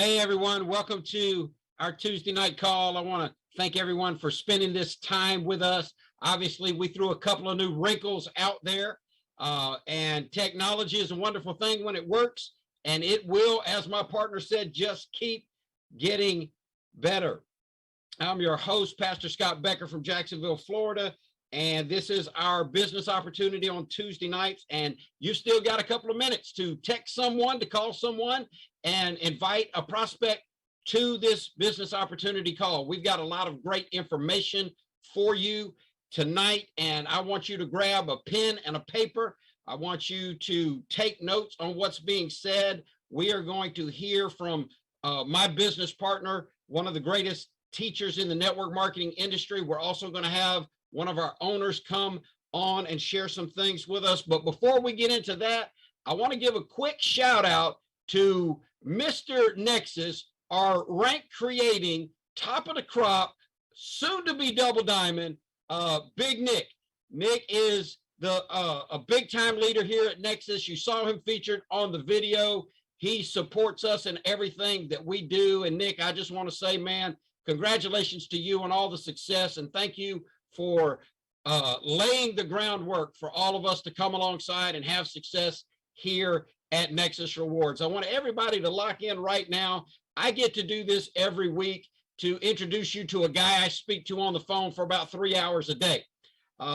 Hey, everyone. Welcome to our Tuesday night call. I want to thank everyone for spending this time with us. Obviously, we threw a couple of new wrinkles out there, and technology is a wonderful thing when it works, and it will, as my partner said, just keep getting better. I'm your host, Pastor Scott Becker from Jacksonville, Florida, and this is our business opportunity on Tuesday nights. And you still got a couple of minutes to text someone, to call someone, and invite a prospect to this business opportunity call. We've got a lot of great information for you tonight, and I want you to grab a pen and a paper. I want you to take notes on what's being said. We are going to hear from my business partner, one of the greatest teachers in the network marketing industry. We're also going to have one of our owners come on and share some things with us. But before we get into that, I want to give a quick shout out to Mr. Nexus, our rank creating, top of the crop, soon to be double diamond, Big Nick. Nick is a big time leader here at Nexus. You saw him featured on the video. He supports us in everything that we do. And Nick, I just want to say, man, congratulations to you on all the success, and thank you for laying the groundwork for all of us to come alongside and have success here at Nexus Rewards. I want everybody to lock in right now. I get to do this every week to introduce you to a guy I speak to on the phone for about 3 hours a day.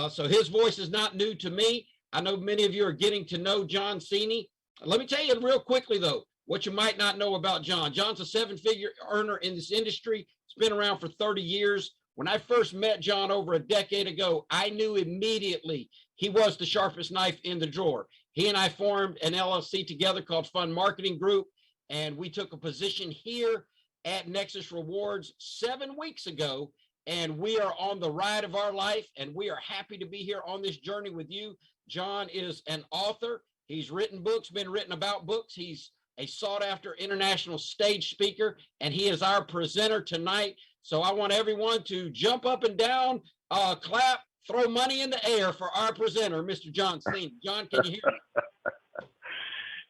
So his voice is not new to me. I know many of you are getting to know John Cini. Let me tell you real quickly, though, what you might not know about John. John's a seven-figure earner in this industry. He's been around for 30 years. When I first met John over a decade ago, I knew immediately he was the sharpest knife in the drawer. He and I formed an LLC together called Fund Marketing Group, and we took a position here at Nexus Rewards 7 weeks ago, and we are on the ride of our life, and we are happy to be here on this journey with you. John is an author. He's written books, been written about books. He's a sought-after international stage speaker, and he is our presenter tonight. So I want everyone to jump up and down, clap, throw money in the air for our presenter, Mr. John Cini. John, can you hear me?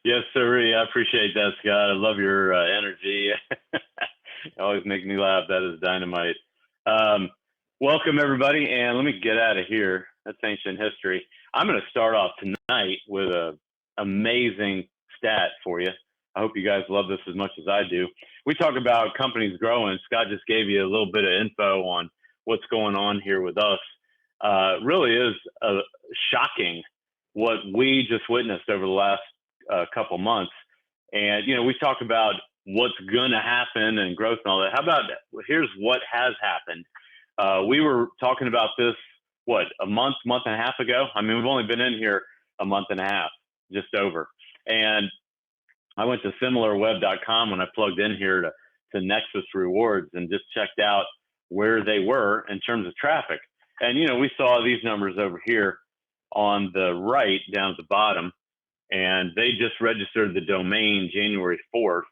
Yes, sir. I appreciate that, Scott. I love your energy. You always make me laugh. That is dynamite. Welcome, everybody, and let me get out of here. That's ancient history. I'm going to start off tonight with an amazing stat for you. I hope you guys love this as much as I do. We talk about companies growing. Scott just gave you a little bit of info on what's going on here with us. Really is shocking what we just witnessed over the last couple months. And, we talk about what's going to happen and growth and all that. How about, here's what has happened. We were talking about this, a month and a half ago? I mean, we've only been in here a month and a half, just over. And I went to similarweb.com when I plugged in here to Nexus Rewards and just checked out where they were in terms of traffic. And, we saw these numbers over here on the right down at the bottom, and they just registered the domain January 4th.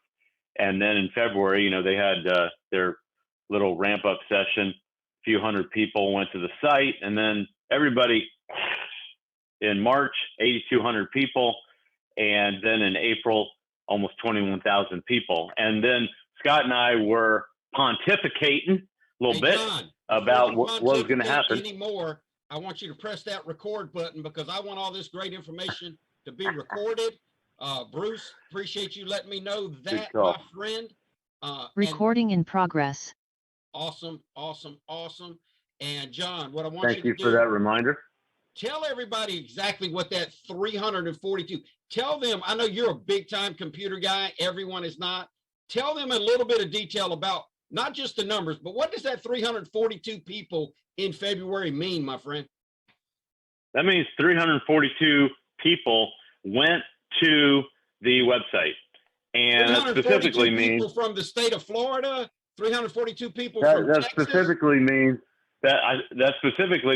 And then in February, they had their little ramp up session. A few hundred people went to the site, and then everybody in March, 8,200 people. And then in April, almost 21,000 people. And then Scott and I were pontificating a little bit John, about what was going to happen. Anymore, I want you to press that record button because I want all this great information to be recorded. Bruce, appreciate you letting me know that, my friend. Recording in progress. Awesome. And John, what I want you to do. Thank you for that reminder. Tell everybody exactly what that 342. Tell them, I know you're a big time computer guy. Everyone is not. Tell them a little bit of detail about not just the numbers, but what does that 342 people in February mean, my friend? That means 342 people went to the website. And that specifically means people from the state of Florida, 342 people from Texas. That specifically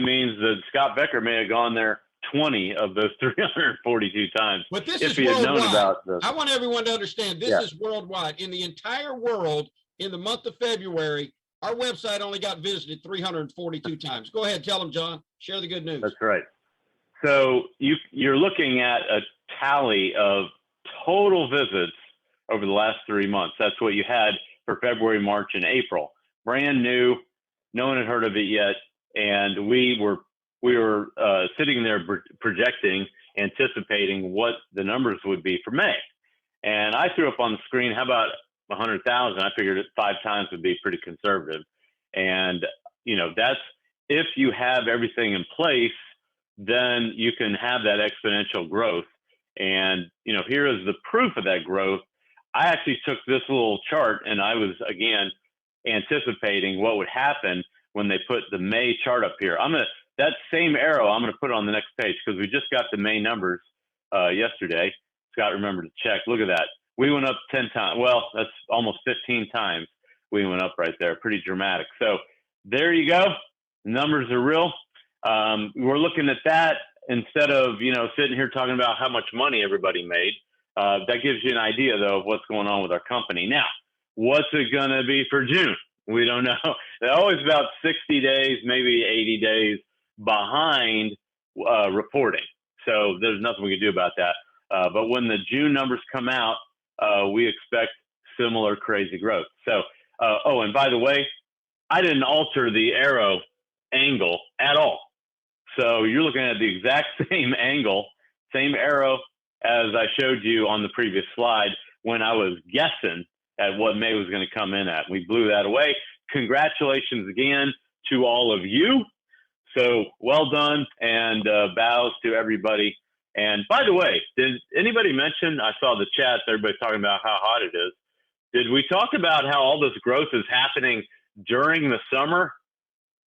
means that Scott Becker may have gone there 20 of those 342 times. But this is worldwide. I want everyone to understand this is worldwide. In the entire world, in the month of February, our website only got visited 342 times. Go ahead, tell them, John. Share the good news. That's right. So you're looking at a tally of total visits over the last 3 months. That's what you had for February, March, and April. Brand new, no one had heard of it yet, and we were sitting there projecting, anticipating what the numbers would be for May. And I threw up on the screen, how about 100,000? I figured 5 times would be pretty conservative. And, that's if you have everything in place, then you can have that exponential growth. And, here is the proof of that growth. I actually took this little chart and I was, again, anticipating what would happen when they put the May chart up here. That same arrow, I'm going to put it on the next page because we just got the May numbers yesterday. Scott remembered to check. Look at that. We went up 10 times. Well, that's almost 15 times we went up right there. Pretty dramatic. So there you go. Numbers are real. We're looking at that instead of, sitting here talking about how much money everybody made. That gives you an idea, though, of what's going on with our company. Now, what's it going to be for June? We don't know. They're always about 60 days, maybe 80 days behind reporting. So there's nothing we can do about that. But when the June numbers come out, we expect similar crazy growth. So, and by the way, I didn't alter the arrow angle at all. So you're looking at the exact same angle, same arrow as I showed you on the previous slide when I was guessing at what May was going to come in at. We blew that away. Congratulations again to all of you. So well done, and bows to everybody. And by the way, did anybody mention, I saw the chats, everybody talking about how hot it is. Did we talk about how all this growth is happening during the summer?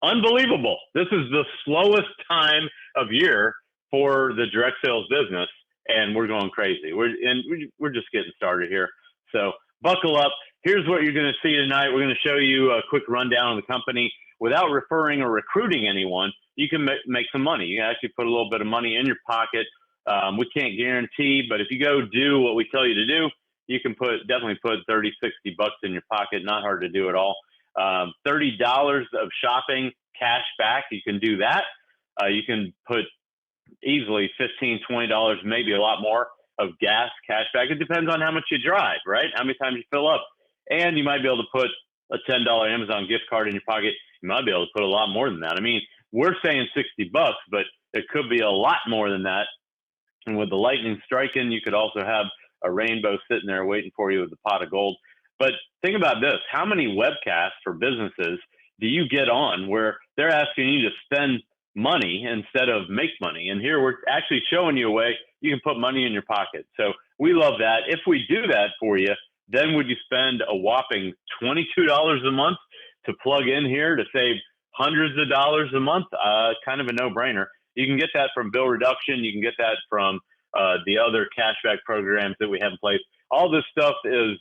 Unbelievable. This is the slowest time of year for the direct sales business, and we're going crazy. We're just getting started here. So buckle up. Here's what you're going to see tonight. We're going to show you a quick rundown of the company. Without referring or recruiting anyone, you can make some money. You can actually put a little bit of money in your pocket. We can't guarantee, but if you go do what we tell you to do, you can definitely put 30, 60 bucks in your pocket. Not hard to do at all. $30 of shopping cash back. You can do that. You can put easily $15, $20, maybe a lot more of gas cash back. It depends on how much you drive, right? How many times you fill up. And you might be able to put a $10 Amazon gift card in your pocket. You might be able to put a lot more than that. I mean, we're saying 60 bucks, but it could be a lot more than that. And with the lightning striking, you could also have a rainbow sitting there waiting for you with a pot of gold. But think about this. How many webcasts for businesses do you get on where they're asking you to spend money instead of make money? And here we're actually showing you a way you can put money in your pocket. So we love that. If we do that for you, then would you spend a whopping $22 a month to plug in here to save hundreds of dollars a month? Kind of a no-brainer. You can get that from bill reduction. You can get that from the other cashback programs that we have in place. All this stuff is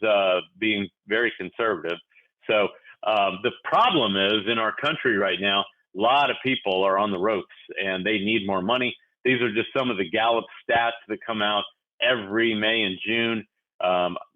being very conservative. So the problem is in our country right now, a lot of people are on the ropes and they need more money. These are just some of the Gallup stats that come out every May and June.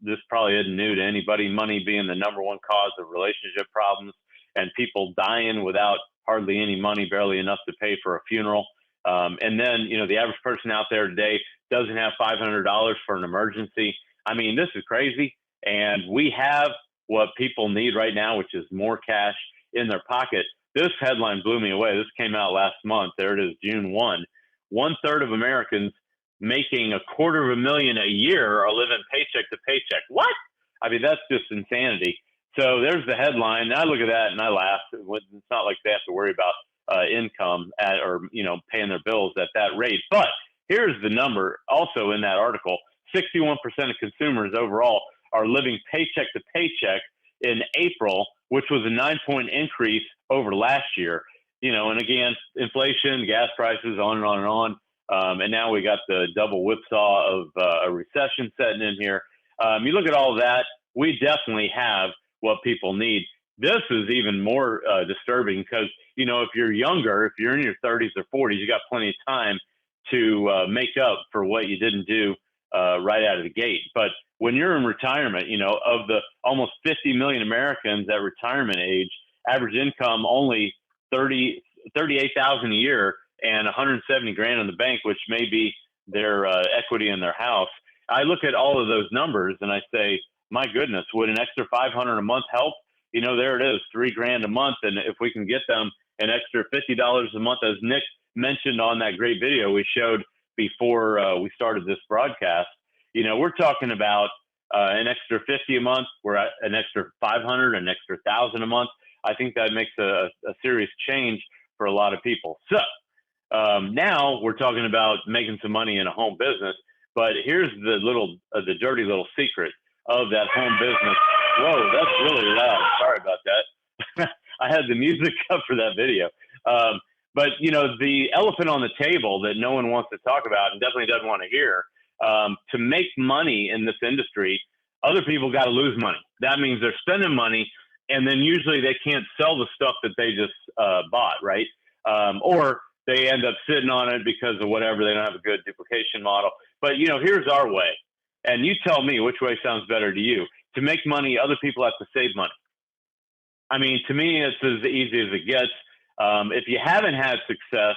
This probably isn't new to anybody, money being the number one cause of relationship problems and people dying without hardly any money, barely enough to pay for a funeral. And then, the average person out there today doesn't have $500 for an emergency. I mean, this is crazy. And we have what people need right now, which is more cash in their pocket. This headline blew me away. This came out last month. There it is, June 1. 1/3 of Americans making $250,000 a year are living paycheck to paycheck. What? I mean, that's just insanity. So there's the headline. I look at that and I laugh. It's not like they have to worry about income or paying their bills at that rate. But here's the number also in that article. 61% of consumers overall are living paycheck to paycheck in April, which was a 9-point increase over last year. And again, inflation, gas prices, on and on and on. And now we got the double whipsaw of a recession setting in here. You look at all that, we definitely have what people need. This is even more disturbing because, if you're younger, if you're in your 30s or 40s, you got plenty of time to make up for what you didn't do right out of the gate. But when you're in retirement, of the almost 50 million Americans at retirement age, average income only $38,000 a year and 170 grand in the bank, which may be their equity in their house. I look at all of those numbers and I say, my goodness, would an extra 500 a month help? You know, there it is, $3,000 a month. And if we can get them an extra $50 a month, as Nick mentioned on that great video we showed before we started this broadcast, you know, we're talking about an extra 50 a month. We're at an extra 500, an extra 1,000 a month. I think that makes a serious change for a lot of people. So now we're talking about making some money in a home business. But here's the dirty little secret of that home business. Whoa, that's really loud. Sorry about that. I had the music up for that video. But, you know, the elephant on the table that no one wants to talk about and definitely doesn't want to hear, to make money in this industry, other people got to lose money. That means they're spending money, and then usually they can't sell the stuff that they just bought, right? Or they end up sitting on it because of whatever. They don't have a good duplication model. But, you know, here's our way. And you tell me which way sounds better to you. To make money, other people have to save money. I mean, to me, it's as easy as it gets. If you haven't had success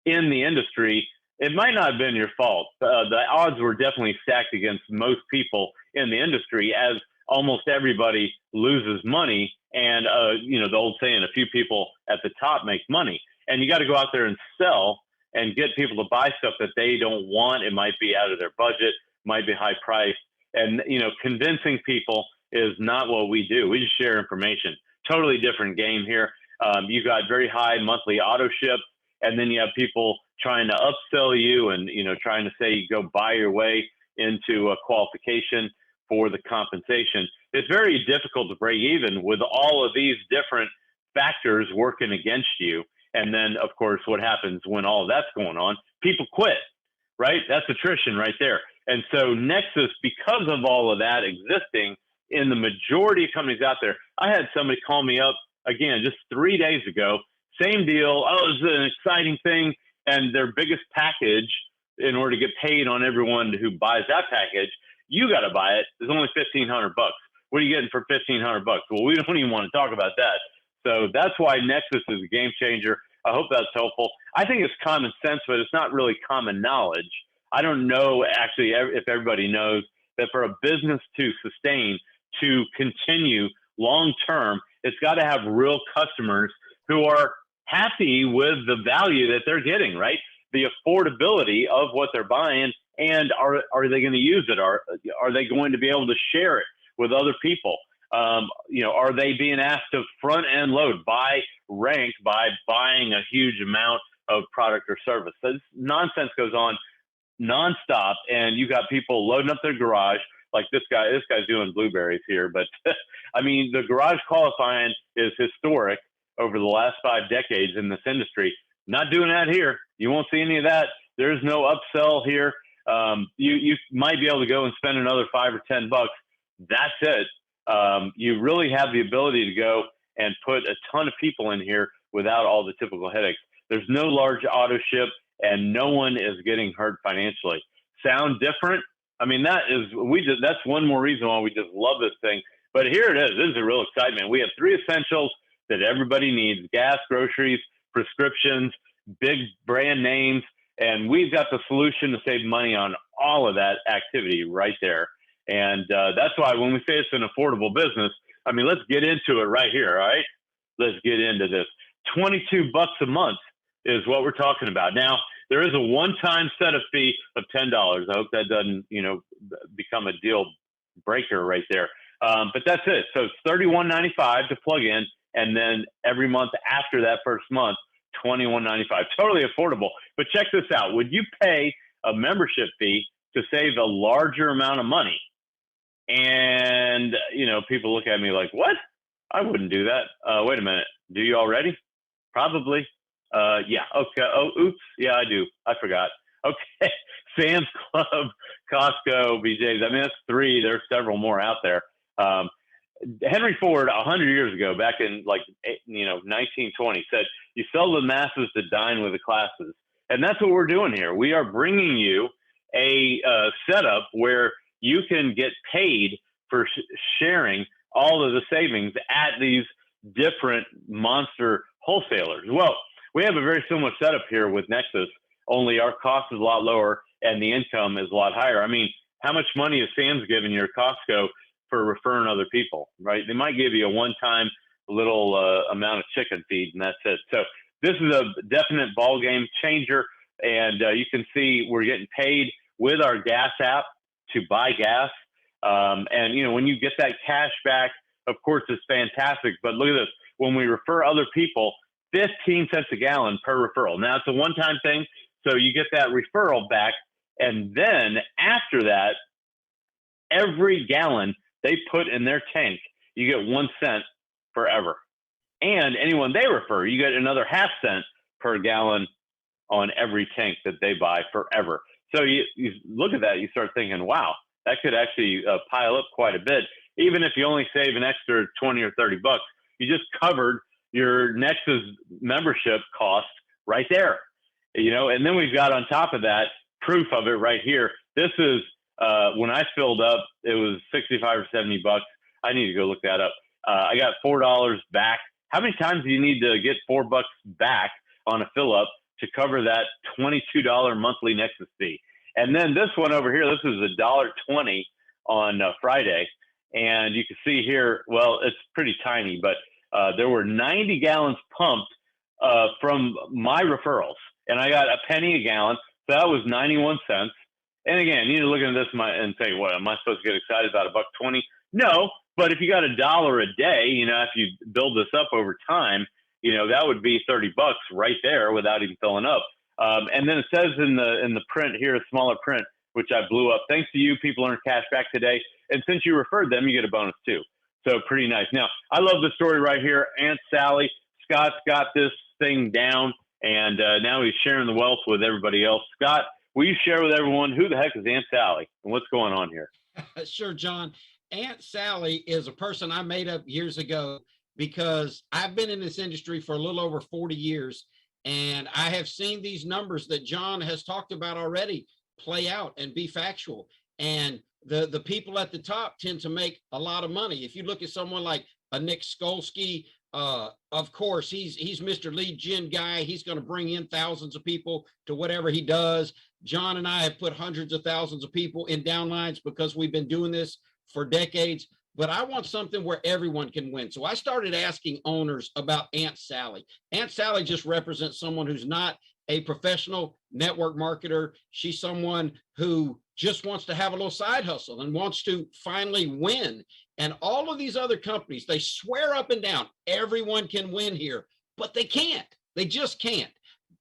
in the industry, it might not have been your fault. The odds were definitely stacked against most people in the industry, as almost everybody loses money. And, you know, the old saying, a few people at the top make money. And you got to go out there and sell and get people to buy stuff that they don't want. It might be out of their budget, might be high priced. And, you know, convincing people is not what we do. We just share information. Totally different game here. You got very high monthly auto ships, and then you have people trying to upsell you and, you know, trying to say you go buy your way into a qualification for the compensation. It's very difficult to break even with all of these different factors working against you. And then, of course, what happens when all of that's going on? People quit, right? That's attrition right there. And so Nexus, because of all of that existing in the majority of companies out there, I had somebody call me up again just 3 days ago, same deal. Oh, it's an exciting thing. And their biggest package, in order to get paid on everyone who buys that package, you got to buy it. It's only $1,500. What are you getting for $1,500? Well, we don't even want to talk about that. So that's why Nexus is a game changer. I hope that's helpful. I think it's common sense, but it's not really common knowledge. I don't know actually if everybody knows that for a business to sustain, to continue long term, it's got to have real customers who are happy with the value that they're getting, right? The affordability of what they're buying, and are they going to use it? Are they going to be able to share it with other people? You know, are they being asked to front end load, buy rank by buying a huge amount of product or service? This nonsense goes on nonstop, and you got people loading up their garage like this guy's doing blueberries here. But I mean, the garage qualifying is historic over the last 5 decades in this industry. Not doing that here. You won't see any of that. There's no upsell here. You might be able to go and spend another $5 or $10. That's it. You really have the ability to go and put a ton of people in here without all the typical headaches. There's no large auto ship, and no one is getting hurt financially. Sound different? I mean, that's one more reason why we just love this thing. But here it is. This is a real excitement. We have 3 essentials that everybody needs: gas, groceries, prescriptions, big brand names. And we've got the solution to save money on all of that activity right there. And that's why when we say it's an affordable business, I mean, let's get into it right here. All right, let's get into this. $22 a month is what we're talking about. Now, there is a one-time setup fee of $10. I hope that doesn't, you know, become a deal breaker right there. But that's it. So it's $31.95 to plug in, and then every month after that first month, $21.95. Totally affordable. But check this out. Would you pay a membership fee to save a larger amount of money? And, you know, people look at me like, what? I wouldn't do that. Wait a minute. Do you already? Probably. Yeah. Okay. Oh, oops. Yeah, I do. I forgot. Okay. Sam's Club, Costco, BJ's. I mean, that's 3. There's several more out there. Henry Ford, 100 years ago, back in 1920, said, you sell the masses to dine with the classes. And that's what we're doing here. We are bringing you a setup where you can get paid for sharing all of the savings at these different monster wholesalers. Well, we have a very similar setup here with Nexus, only our cost is a lot lower and the income is a lot higher. I mean, how much money is Sam's giving you, Costco, for referring other people, right? They might give you a one-time little amount of chicken feed, and that's it. So this is a definite ball game changer, and you can see we're getting paid with our gas app to buy gas. And, you know, when you get that cash back, of course, it's fantastic. But look at this. When we refer other people, 15 cents a gallon per referral. Now, it's a one-time thing, so you get that referral back. And then after that, every gallon they put in their tank, you get 1 cent forever. And anyone they refer, you get another half cent per gallon on every tank that they buy forever. So you look at that, you start thinking, wow, that could actually pile up quite a bit. Even if you only save an extra 20 or 30 bucks, you just covered your Nexus membership cost right there. You know, and then we've got on top of that proof of it right here. This is when I filled up, it was 65 or 70 bucks. I need to go look that up. I got $4 back. How many times do you need to get $4 back on a fill up to cover that $22 monthly Nexus fee? And then this one over here, this is $1.20 on Friday. And you can see here, well, it's pretty tiny, but there were 90 gallons pumped from my referrals. And I got a penny a gallon. So that was 91 cents. And again, you need to look at this and say, what, am I supposed to get excited about $1.20? No, but if you got $1 a day, you know, if you build this up over time, you know, that would be 30 bucks right there without even filling up. And then it says in the print here, a smaller print, which I blew up. Thanks to you, people earn cash back today. And since you referred them, you get a bonus too. So pretty nice. Now, I love the story right here. Aunt Sally, Scott's got this thing down, and now he's sharing the wealth with everybody else. Scott, will you share with everyone who the heck is Aunt Sally and what's going on here? Sure, John. Aunt Sally is a person I made up years ago because I've been in this industry for a little over 40 years, and I have seen these numbers that John has talked about already play out and be factual. And the people at the top tend to make a lot of money. If you look at someone like a Nick Skolsky, of course, he's Mr. Lead Gen guy. He's going to bring in thousands of people to whatever he does. John and I have put hundreds of thousands of people in downlines because we've been doing this for decades. But I want something where everyone can win. So I started asking owners about Aunt Sally. Aunt Sally just represents someone who's not a professional network marketer. She's someone who just wants to have a little side hustle and wants to finally win. And all of these other companies, they swear up and down, everyone can win here, but they can't. They just can't.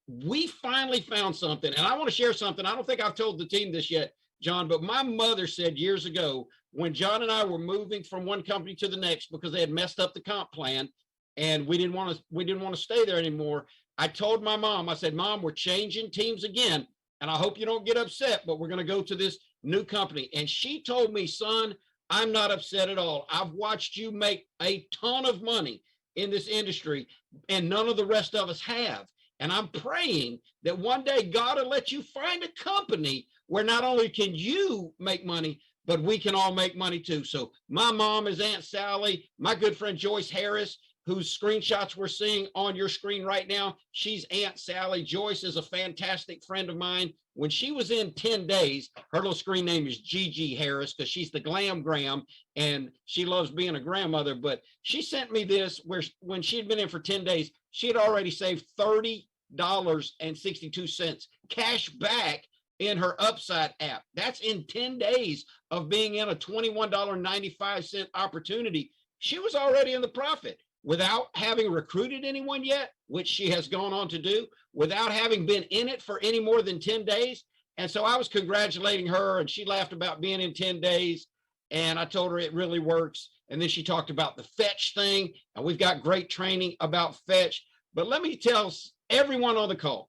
We finally found something, and I want to share something. I don't think I've told the team this yet, John, but my mother said years ago, when John and I were moving from one company to the next because they had messed up the comp plan and we didn't want to stay there anymore. I told my mom, I said, Mom, we're changing teams again. And I hope you don't get upset, but we're going to go to this new company. And she told me, son, I'm not upset at all. I've watched you make a ton of money in this industry and none of the rest of us have. And I'm praying that one day God will let you find a company where not only can you make money, but we can all make money too. So my mom is Aunt Sally. My good friend Joyce Harris, whose screenshots we're seeing on your screen right now, she's Aunt Sally. Joyce is a fantastic friend of mine. When she was in 10 days, her little screen name is Gigi Harris because she's the Glam Gram and she loves being a grandmother. But she sent me this where when she had been in for 10 days, she had already saved $30.62 cash back in her Upside app. That's in 10 days of being in a $21.95 opportunity. She was already in the profit without having recruited anyone yet, which she has gone on to do, without having been in it for any more than 10 days. And so I was congratulating her and she laughed about being in 10 days. And I told her it really works. And then she talked about the Fetch thing. And we've got great training about Fetch. But let me tell everyone on the call,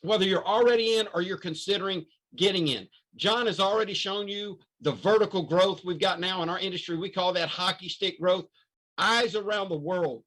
whether you're already in or you're considering getting in, John has already shown you the vertical growth we've got now in our industry. We call that hockey stick growth. Eyes around the world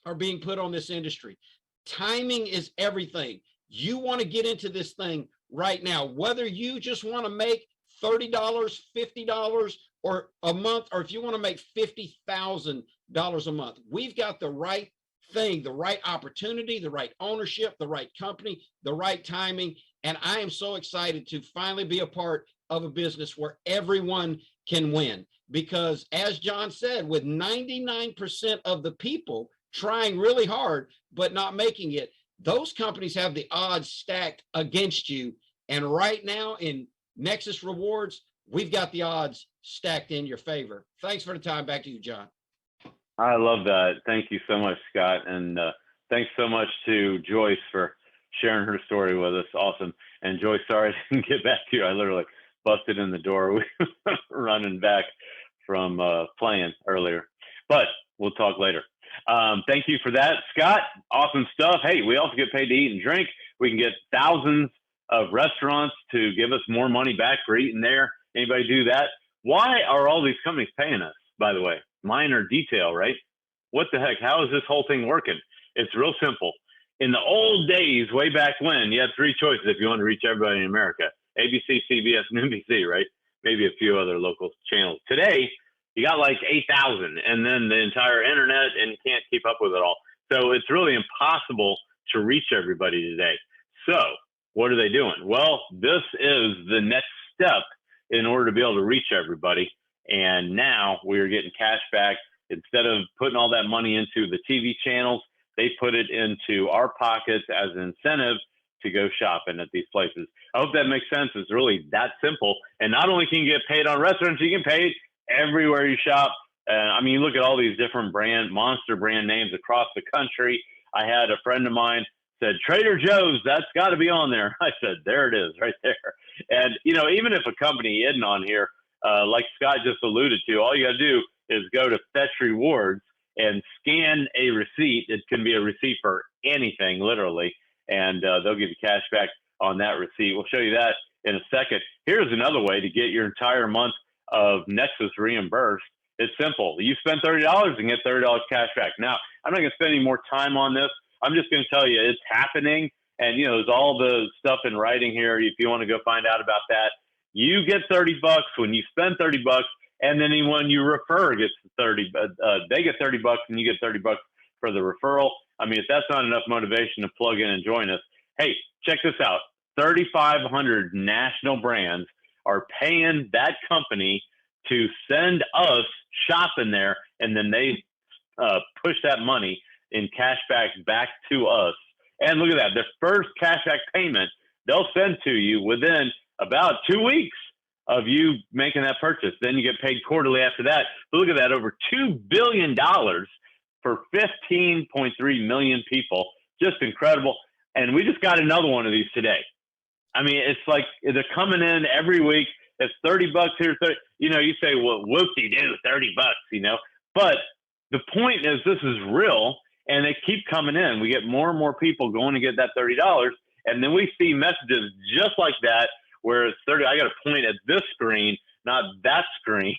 are being put on this industry. Timing is everything. You want to get into this thing right now, whether you just want to make $30, $50 or a month, or if you want to make $50,000 a month. We've got the right thing, the right opportunity, the right ownership, the right company, the right timing. And I am so excited to finally be a part of a business where everyone can win. Because as John said, with 99% of the people trying really hard, but not making it, those companies have the odds stacked against you. And right now in Nexus Rewards, we've got the odds stacked in your favor. Thanks for the time. Back to you, John. I love that. Thank you so much, Scott. And thanks so much to Joyce for sharing her story with us. Awesome. And Joyce, sorry I didn't get back to you. I literally busted in the door running back from playing earlier, but we'll talk later. Thank you for that, Scott. Awesome stuff. Hey, we also get paid to eat and drink. We can get thousands of restaurants to give us more money back for eating there. Anybody do that? Why are all these companies paying us, by the way? Minor detail, right? What the heck? How is this whole thing working? It's real simple. In the old days, way back when, you had three choices if you want to reach everybody in America: ABC, CBS, and NBC, right? Maybe a few other local channels. Today, you got like 8,000, and then the entire internet, and you can't keep up with it all. So it's really impossible to reach everybody today. So what are they doing? Well, this is the next step in order to be able to reach everybody. And now we're getting cash back. Instead of putting all that money into the TV channels, they put it into our pockets as an incentive to go shopping at these places. I hope that makes sense. It's really that simple. And not only can you get paid on restaurants, you get paid everywhere you shop. I mean, you look at all these different monster brand names across the country. I had a friend of mine said, Trader Joe's, that's got to be on there. I said, there it is right there. And, you know, even if a company isn't on here, like Scott just alluded to, all you got to do is go to Fetch Rewards and scan a receipt. It can be a receipt for anything, literally, and they'll give you cash back on that receipt. We'll show you that in a second. Here's another way to get your entire month of Nexus reimbursed. It's simple. You spend $30 and get $30 cash back. Now, I'm not going to spend any more time on this. I'm just going to tell you it's happening. And, you know, there's all the stuff in writing here if you want to go find out about that. You get $30 when you spend $30, and then anyone you refer gets 30. They get $30 and you get $30 for the referral. I mean, if that's not enough motivation to plug in and join us, hey, check this out. 3,500 national brands are paying that company to send us shopping there, and then they push that money in cashback back to us. And look at that. The first cashback payment they'll send to you within about 2 weeks of you making that purchase. Then you get paid quarterly after that. But look at that, over $2 billion for 15.3 million people. Just incredible. And we just got another one of these today. I mean, it's like they're coming in every week. It's $30 here. 30, you know, you say, well, whoop-de-doo, $30, you know. But the point is this is real, and they keep coming in. We get more and more people going to get that $30. And then we see messages just like that where it's 30. I got to point at this screen, not that screen.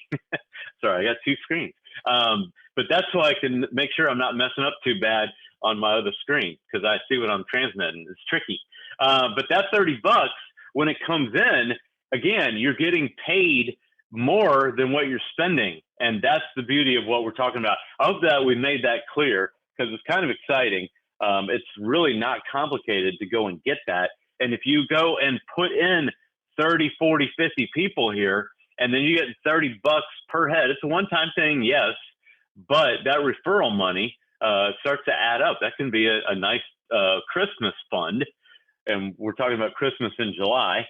Sorry, I got two screens. But that's so I can make sure I'm not messing up too bad on my other screen because I see what I'm transmitting. It's tricky. But that $30, when it comes in, again, you're getting paid more than what you're spending. And that's the beauty of what we're talking about. I hope that we made that clear because it's kind of exciting. It's really not complicated to go and get that. And if you go and put in 30, 40, 50 people here, and then you get $30 per head, it's a one-time thing, yes, but that referral money starts to add up. That can be a nice Christmas fund. And we're talking about Christmas in July.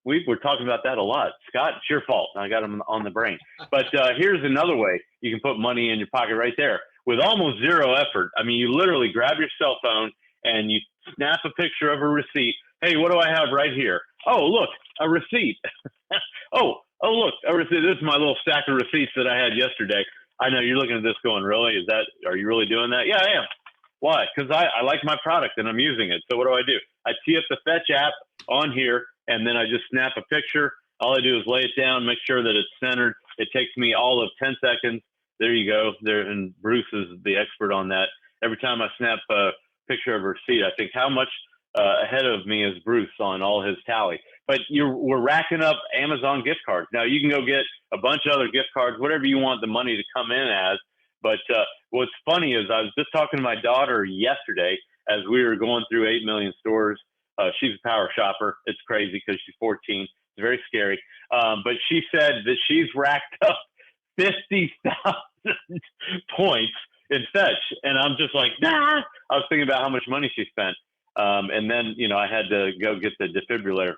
We're talking about that a lot. Scott, it's your fault. I got them on the brain. But here's another way you can put money in your pocket right there with almost zero effort. I mean, you literally grab your cell phone and you snap a picture of a receipt. Hey, what do I have right here? Oh, look, a receipt. oh, look, a receipt. This is my little stack of receipts that I had yesterday. I know you're looking at this going, really? Are you really doing that? Yeah, I am. Why? Because I like my product and I'm using it. So what do? I tee up the Fetch app on here, and then I just snap a picture. All I do is lay it down, make sure that it's centered. It takes me all of 10 seconds. There you go. There, and Bruce is the expert on that. Every time I snap a picture of a receipt, I think how much ahead of me is Bruce on all his tally. But we're racking up Amazon gift cards. Now, you can go get a bunch of other gift cards, whatever you want the money to come in as. But what's funny is I was just talking to my daughter yesterday as we were going through 8 million stores. She's a power shopper. It's crazy because she's 14. It's very scary. But she said that she's racked up 50,000 points in Fetch. And I'm just like, nah. I was thinking about how much money she spent. And then, I had to go get the defibrillator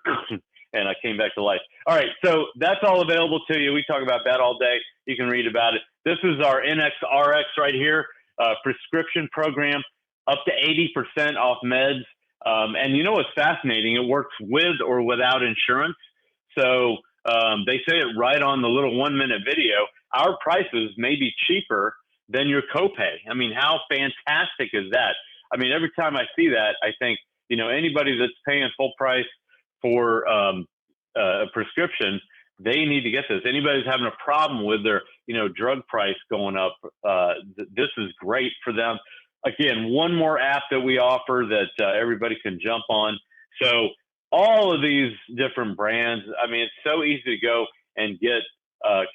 and I came back to life. All right. So that's all available to you. We talk about that all day. You can read about it. This is our NXRX right here, prescription program, up to 80% off meds. And you know what's fascinating? It works with or without insurance. So they say it right on the little 1-minute video. Our prices may be cheaper than your copay. I mean, how fantastic is that? I mean, every time I see that, I think, anybody that's paying full price for a prescription, they need to get this. Anybody's having a problem with their, drug price going up, this is great for them. Again, one more app that we offer that everybody can jump on. So all of these different brands, I mean, it's so easy to go and get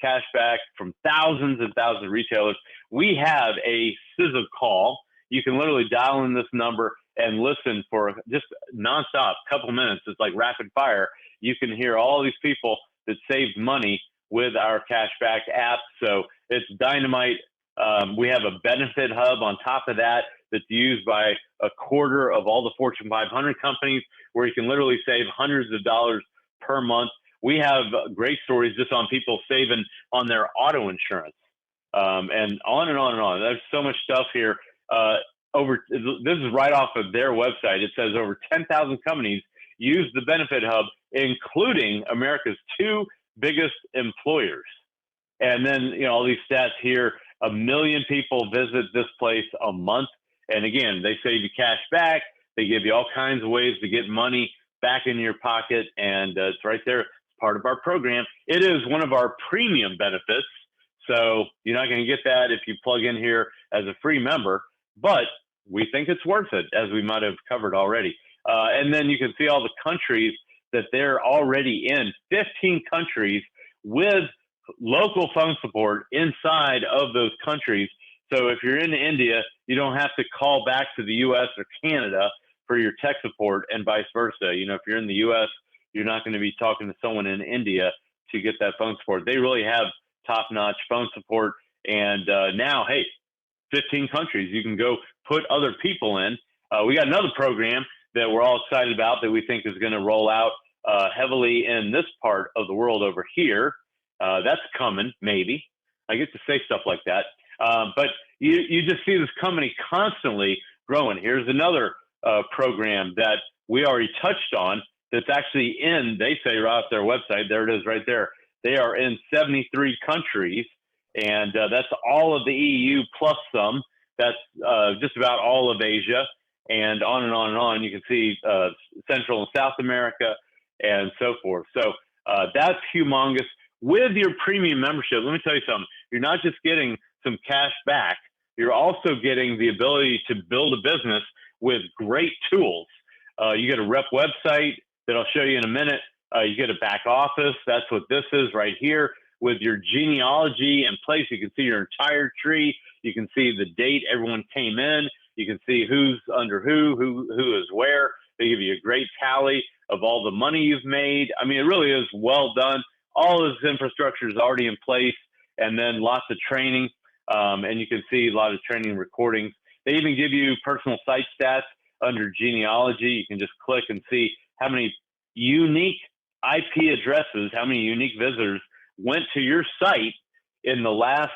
cashback from thousands and thousands of retailers. We have a sizzle call. You can literally dial in this number and listen for just nonstop, couple minutes. It's like rapid fire. You can hear all these people that saved money with our cashback app. So it's dynamite. We have a benefit hub on top of that that's used by a quarter of all the Fortune 500 companies, where you can literally save hundreds of dollars per month. We have great stories just on people saving on their auto insurance, and on and on and on. There's so much stuff here. This is right off of their website. It says over 10,000 companies use the benefit hub, including America's 2 biggest employers. And then, all these stats here, 1 million people visit this place a month. And again, they save you cash back. They give you all kinds of ways to get money back in your pocket. And it's right there. It's part of our program. It is one of our premium benefits. So you're not going to get that if you plug in here as a free member, but we think it's worth it, as we might have covered already. And then you can see all the countries that they're already in, 15 countries with local phone support inside of those countries. So if you're in India, you don't have to call back to the US or Canada for your tech support, and vice versa. If you're in the US, you're not going to be talking to someone in India to get that phone support. They really have top-notch phone support. And now, hey, 15 countries, you can go put other people in. We got another program that we're all excited about that we think is going to roll out heavily in this part of the world over here. That's coming, maybe. I get to say stuff like that. But you just see this company constantly growing. Here's another program that we already touched on that's actually in, they say right off their website, there it is right there. They are in 73 countries, and that's all of the EU plus some. That's just about all of Asia, and on and on and on. You can see Central and South America and so forth. So that's humongous. With your premium membership, let me tell you something. You're not just getting some cash back. You're also getting the ability to build a business with great tools. You get a rep website that I'll show you in a minute. You get a back office. That's what this is right here. With your genealogy in place, you can see your entire tree. You can see the date everyone came in. You can see who's under who is where. They give you a great tally of all the money you've made. I mean, it really is well done. All this infrastructure is already in place, and then lots of training. And you can see a lot of training recordings. They even give you personal site stats under genealogy. You can just click and see how many unique IP addresses, how many unique visitors went to your site in the last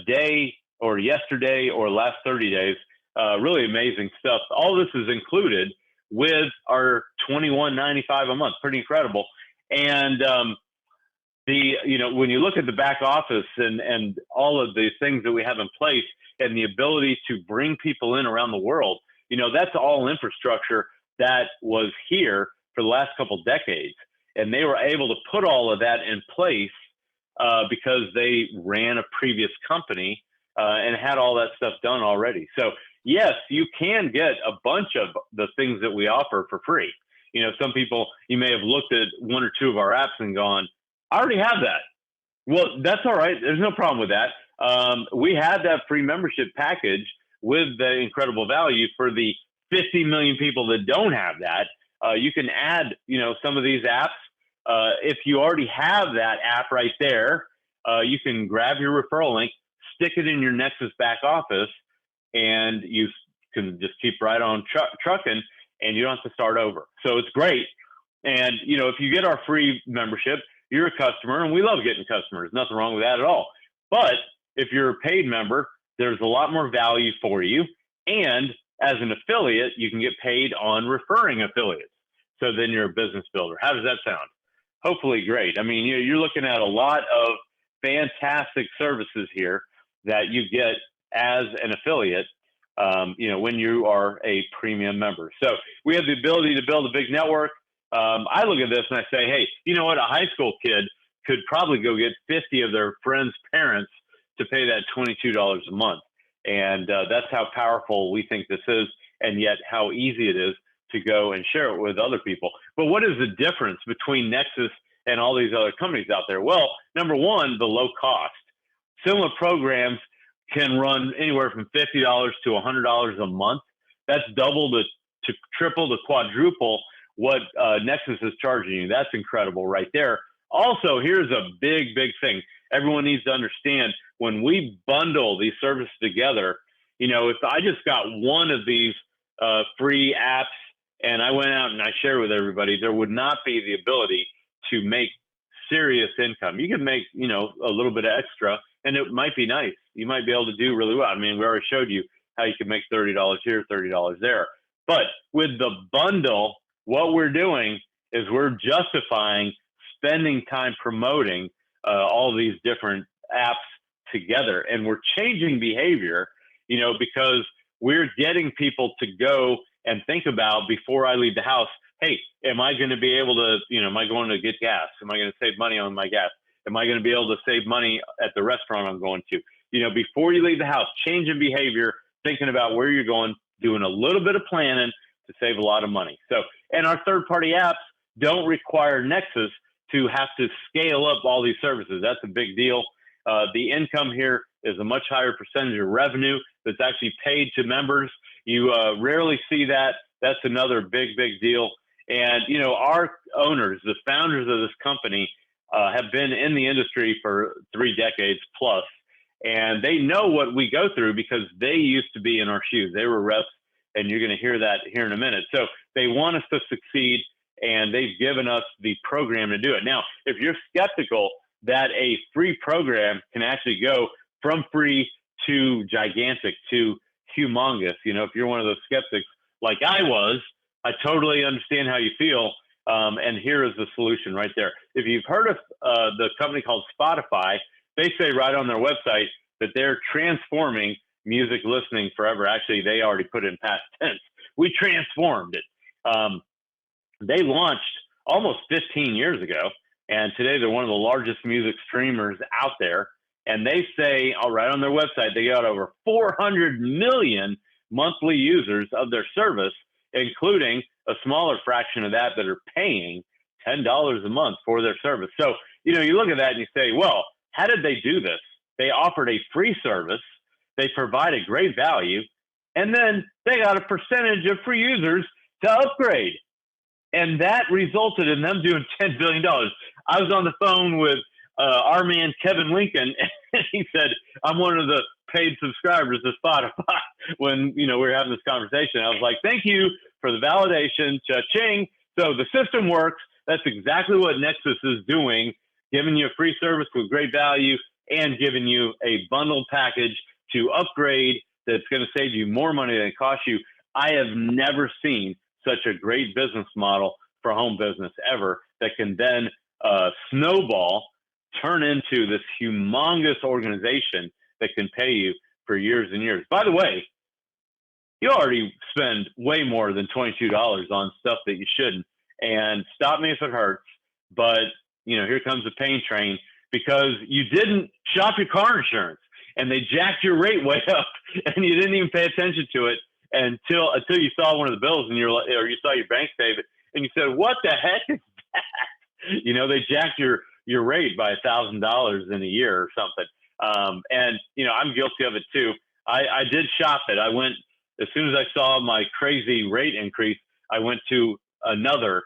day or yesterday or last 30 days. Really amazing stuff. All this is included with our $21.95 a month. Pretty incredible. And when you look at the back office and all of the things that we have in place and the ability to bring people in around the world, that's all infrastructure that was here for the last couple of decades. And they were able to put all of that in place because they ran a previous company and had all that stuff done already. So yes, you can get a bunch of the things that we offer for free. Some people, you may have looked at one or two of our apps and gone, I already have that. Well, that's all right. There's no problem with that. We have that free membership package with the incredible value for the 50 million people that don't have that. You can add, some of these apps if you already have that app right there, you can grab your referral link, stick it in your Nexus back office, and you can just keep right on trucking, and you don't have to start over. So it's great. And, you know, if you get our free membership, you're a customer, and we love getting customers. Nothing wrong with that at all. But if you're a paid member, there's a lot more value for you. And as an affiliate, you can get paid on referring affiliates. So then you're a business builder. How does that sound? Hopefully great. I mean, you're looking at a lot of fantastic services here that you get as an affiliate, you know, when you are a premium member. So we have the ability to build a big network. I look at this and I say, hey, you know what? A high school kid could probably go get 50 of their friends' parents to pay that $22 a month. And that's how powerful we think this is, and yet how easy it is to go and share it with other people. But what is the difference between Nexus and all these other companies out there? Well, number one, the low cost. Similar programs can run anywhere from $50 to $100 a month. That's double to triple to quadruple what Nexus is charging you. That's incredible right there. Also, here's a big, big thing. Everyone needs to understand, when we bundle these services together, you know, if I just got one of these free apps and I went out and I shared with everybody, there would not be the ability to make serious income. You can make, you know, a little bit of extra, and it might be nice. You might be able to do really well. I mean, we already showed you how you can make $30 here, $30 there. But with the bundle, what we're doing is we're justifying spending time promoting all these different apps together, and we're changing behavior, you know, because we're getting people to go and think about, before I leave the house, hey, am I going to be able to, you know, am I going to get gas? Am I going to save money on my gas? Am I going to be able to save money at the restaurant I'm going to? You know, before you leave the house, changing behavior, thinking about where you're going, doing a little bit of planning to save a lot of money. So, and our third-party apps don't require Nexus to have to scale up all these services. That's a big deal. The income here is a much higher percentage of revenue that's actually paid to members. You rarely see that. That's another big, big deal. And, you know, our owners, the founders of this company, have been in the industry for 3 decades plus, and they know what we go through because they used to be in our shoes. They were reps, and you're going to hear that here in a minute. So they want us to succeed, and they've given us the program to do it. Now, if you're skeptical that a free program can actually go from free to gigantic to humongous, you know, if you're one of those skeptics like I was, I totally understand how you feel. And here is the solution right there. If you've heard of the company called Spotify, they say right on their website that they're transforming music listening forever. Actually, they already put it in past tense. We transformed it. They launched almost 15 years ago, and today they're one of the largest music streamers out there. And they say, right on their website, they got over 400 million monthly users of their service, including a smaller fraction of that are paying $10 a month for their service. So, you know, you look at that and you say, well, how did they do this? They offered a free service, they provide a great value, and then they got a percentage of free users to upgrade. And that resulted in them doing $10 billion. I was on the phone with our man, Kevin Lincoln, and he said, I'm one of the paid subscribers to Spotify. When, you know, we were having this conversation, I was like, thank you for the validation, cha-ching. So the system works. That's exactly what Nexus is doing, giving you a free service with great value and giving you a bundled package to upgrade that's going to save you more money than it costs you. I have never seen such a great business model for home business ever that can then snowball, turn into this humongous organization that can pay you for years and years. By the way, you already spend way more than $22 on stuff that you shouldn't. And stop me if it hurts, but you know, here comes the pain train, because you didn't shop your car insurance and they jacked your rate way up and you didn't even pay attention to it until you saw one of the bills and or you saw your bank statement and you said, what the heck is that? You know, they jacked your rate by $1,000 in a year or something. And you know, I'm guilty of it too. I did shop it. I went, as soon as I saw my crazy rate increase, I went to another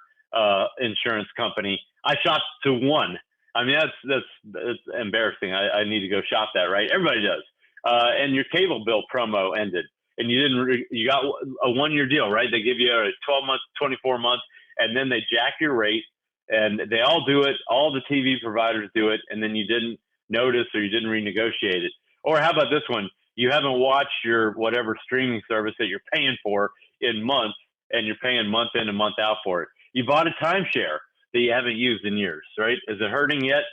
insurance company. I shopped to one. I mean, that's embarrassing. I need to go shop that, right? Everybody does. And your cable bill promo ended, and you got a 1-year deal, right? They give you a 12 months, 24 months, and then they jack your rate, and they all do it. All the TV providers do it, and then you didn't notice or you didn't renegotiate it. Or how about this one? You haven't watched your whatever streaming service that you're paying for in months, and you're paying month in and month out for it. You bought a timeshare that you haven't used in years, right? Is it hurting yet?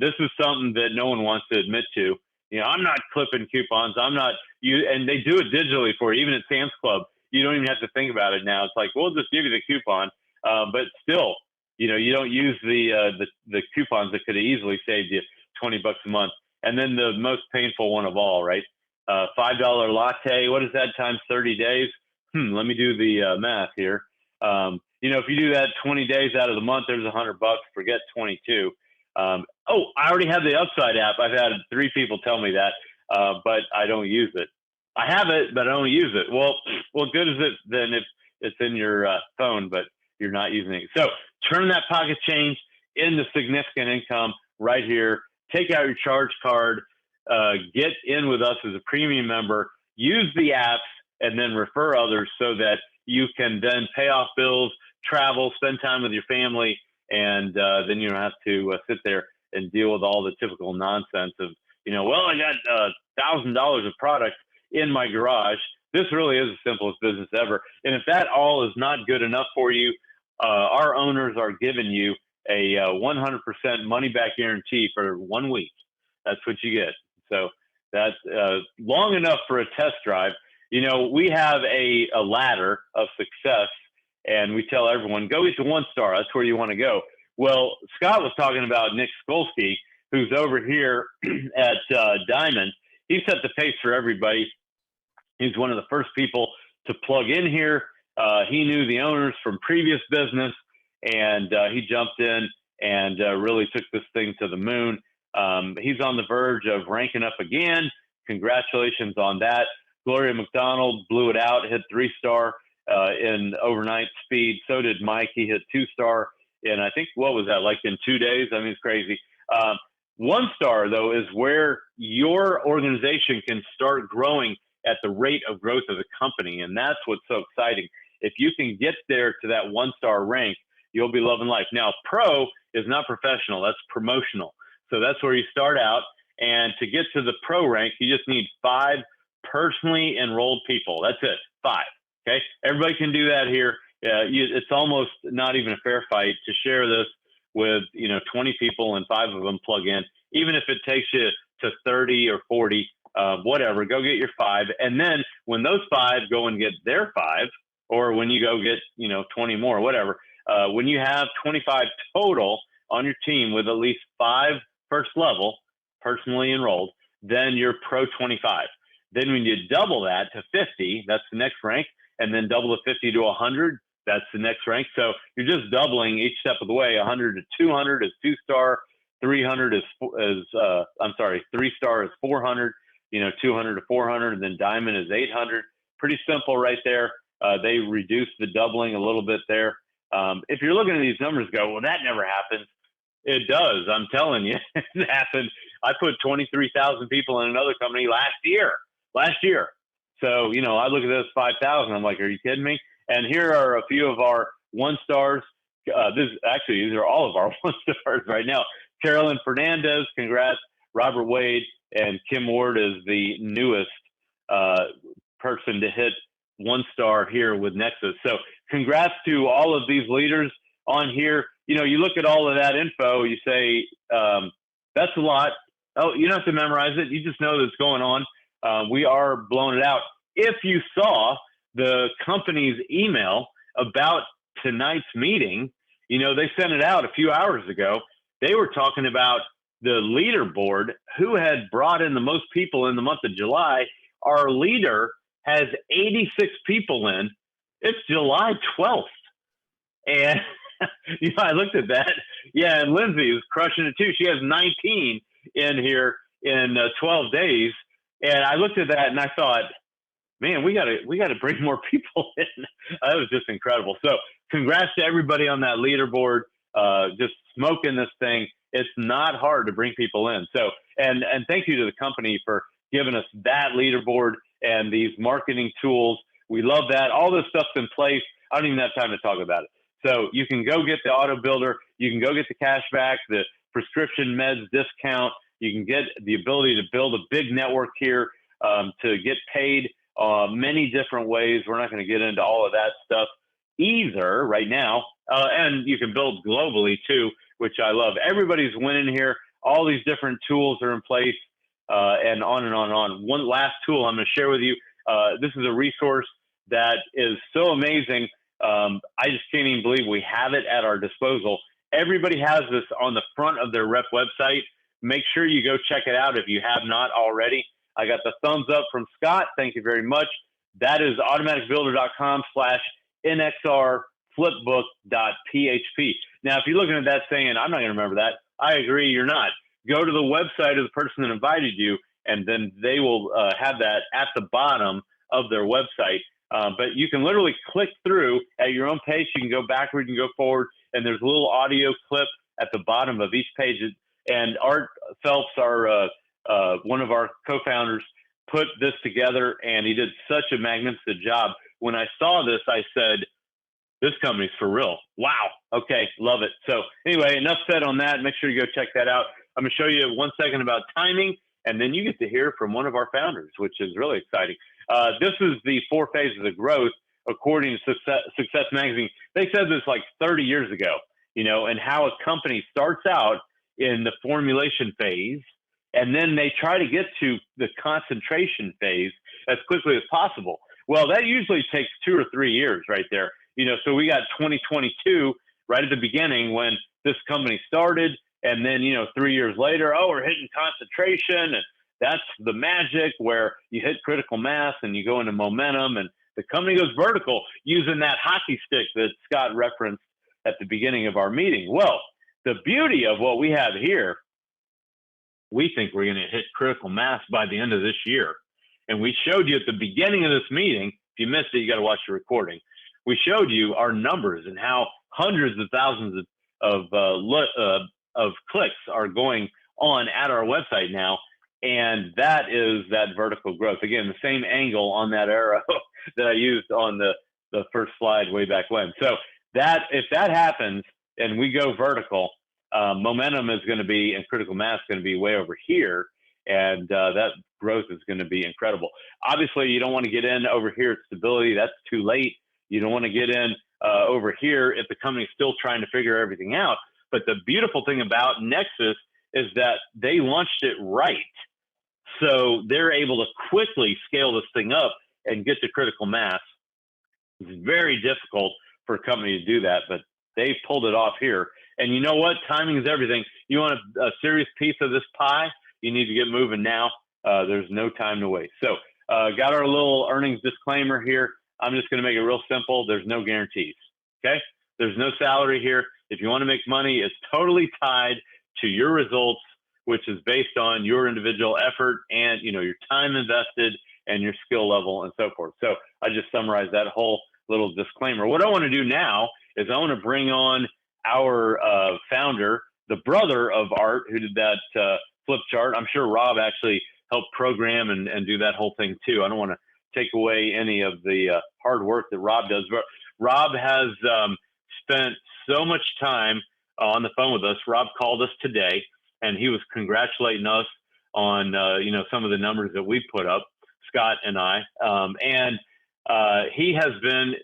This is something that no one wants to admit to. You know, I'm not clipping coupons. I'm not you, and they do it digitally for you. Even at Sam's Club, you don't even have to think about it now. It's like, we'll just give you the coupon, but still, you know, you don't use the coupons that could have easily saved you $20 a month. And then the most painful one of all, right? $5 latte. What is that times 30 days? Let me do the math here. You know, if you do that 20 days out of the month, there's $100. Forget 22. I already have the Upside app. I've had 3 people tell me that, but I don't use it. I have it, but I don't use it. Well, good is it then if it's in your phone, but you're not using it. So turn that pocket change into significant income right here. Take out your charge card, get in with us as a premium member, use the apps, and then refer others so that you can then pay off bills, travel, spend time with your family, and then you don't have to sit there and deal with all the typical nonsense of, you know, well, I got $1,000 of product in my garage. This really is the simplest business ever. And if that all is not good enough for you, our owners are giving you a 100% money back guarantee for 1 week. That's what you get. So that's long enough for a test drive. You know, we have a ladder of success, and we tell everyone, go get to 1 star. That's where you want to go. Well, Scott was talking about Nick Skolsky, who's over here at Diamond. He set the pace for everybody. He's one of the first people to plug in here. He knew the owners from previous business, and he jumped in and really took this thing to the moon. He's on the verge of ranking up again. Congratulations on that. Gloria McDonald blew it out, hit 3-star in overnight speed. So did Mike. He hit 2-star in, I think, what was that, like in 2 days? I mean, it's crazy. 1 star, though, is where your organization can start growing at the rate of growth of the company. And that's what's so exciting. If you can get there to that 1-star rank, you'll be loving life. Now, pro is not professional. That's promotional. So that's where you start out. And to get to the pro rank, you just need 5 personally enrolled people. That's it. 5. Okay. Everybody can do that here. It's almost not even a fair fight to share this with, 20 people and 5 of them plug in, even if it takes you to 30 or 40, whatever, go get your 5. And then when those 5 go and get their 5, or when you go get, 20 more, whatever, when you have 25 total on your team with at least 5 first level personally enrolled, then you're pro 25. Then when you double that to 50, that's the next rank, and then double the 50 to 100, that's the next rank. So you're just doubling each step of the way. 100 to 200 is 2-star, 300 is 3-star is 400, 200 to 400, and then diamond is 800. Pretty simple right there. They reduced the doubling a little bit there. If you're looking at these numbers, go, well, that never happens. It does. I'm telling you, it happened. I put 23,000 people in another company last year. So, I look at this 5,000. I'm like, are you kidding me? And here are a few of our 1-stars. These are all of our 1-stars right now. Carolyn Fernandez, congrats. Robert Wade and Kim Ward is the newest person to hit 1-star here with Nexus. So congrats to all of these leaders on here. You look at all of that info, you say, that's a lot. Oh, you don't have to memorize it. You just know that's going on. We are blowing it out. If you saw the company's email about tonight's meeting, they sent it out a few hours ago. They were talking about the leaderboard, who had brought in the most people in the month of July. Our leader has 86 people in. It's July 12th. And, I looked at that. Yeah, and Lindsay is crushing it too. She has 19 in here in 12 days. And I looked at that and I thought, man, we gotta bring more people in. That was just incredible. So congrats to everybody on that leaderboard. just smoking this thing. It's not hard to bring people in. So, and thank you to the company for giving us that leaderboard and these marketing tools. We love that. All this stuff's in place. I don't even have time to talk about it. So you can go get the auto builder. You can go get the cashback, the prescription meds discount. You can get the ability to build a big network here, to get paid many different ways. We're not going to get into all of that stuff either right now. And you can build globally too, which I love. Everybody's winning here. All these different tools are in place, and on and on and on. One last tool I'm going to share with you. This is a resource that is so amazing. I just can't even believe we have it at our disposal. Everybody has this on the front of their rep website. Make sure you go check it out if you have not already. I got the thumbs up from Scott. Thank you very much. That is automaticbuilder.com/nxrflipbook.php. Now, if you're looking at that saying, I'm not going to remember that, I agree, you're not. Go to the website of the person that invited you, and then they will have that at the bottom of their website. But you can literally click through at your own pace. You can go backward, you can go forward, and there's a little audio clip at the bottom of each page. And Art Phelps, our one of our co-founders, put this together, and he did such a magnificent job. When I saw this, I said, this company's for real. Wow. Okay. Love it. So anyway, enough said on that. Make sure you go check that out. I'm going to show you 1 second about timing, and then you get to hear from one of our founders, which is really exciting. This is the 4 phases of growth, according to Success Magazine. They said this like 30 years ago, and how a company starts out in the formulation phase, and then they try to get to the concentration phase as quickly as possible. Well, that usually takes 2 or 3 years right there. So we got 2022 right at the beginning when this company started, and then, 3 years later, we're hitting concentration, and that's the magic where you hit critical mass and you go into momentum, and the company goes vertical using that hockey stick that Scott referenced at the beginning of our meeting. Well, the beauty of what we have here, we think we're going to hit critical mass by the end of this year. And we showed you at the beginning of this meeting, if you missed it, you got to watch the recording. We showed you our numbers and how hundreds of thousands of clicks are going on at our website now. And that is that vertical growth. Again, the same angle on that arrow that I used on the first slide way back when. So that if that happens and we go vertical, momentum is going to be, and critical mass is going to be way over here. And that growth is going to be incredible. Obviously, you don't want to get in over here at stability. That's too late. You don't want to get in over here if the company's still trying to figure everything out. But the beautiful thing about Nexus is that they launched it right. So they're able to quickly scale this thing up and get to critical mass. It's very difficult for a company to do that, but they pulled it off here. And you know what? Timing is everything. You want a serious piece of this pie? You need to get moving now. There's no time to waste. So got our little earnings disclaimer here. I'm just going to make it real simple. There's no guarantees. Okay? There's no salary here. If you want to make money, it's totally tied to your results, which is based on your individual effort and your time invested and your skill level and so forth. So I just summarized that whole little disclaimer. What I want to do now is I want to bring on our founder, the brother of Art, who did that flip chart. I'm sure Rob actually helped program and do that whole thing too. I don't want to take away any of the hard work that Rob does, but Rob has spent so much time on the phone with us. Rob called us today, and he was congratulating us on some of the numbers that we put up, Scott and I, and he has been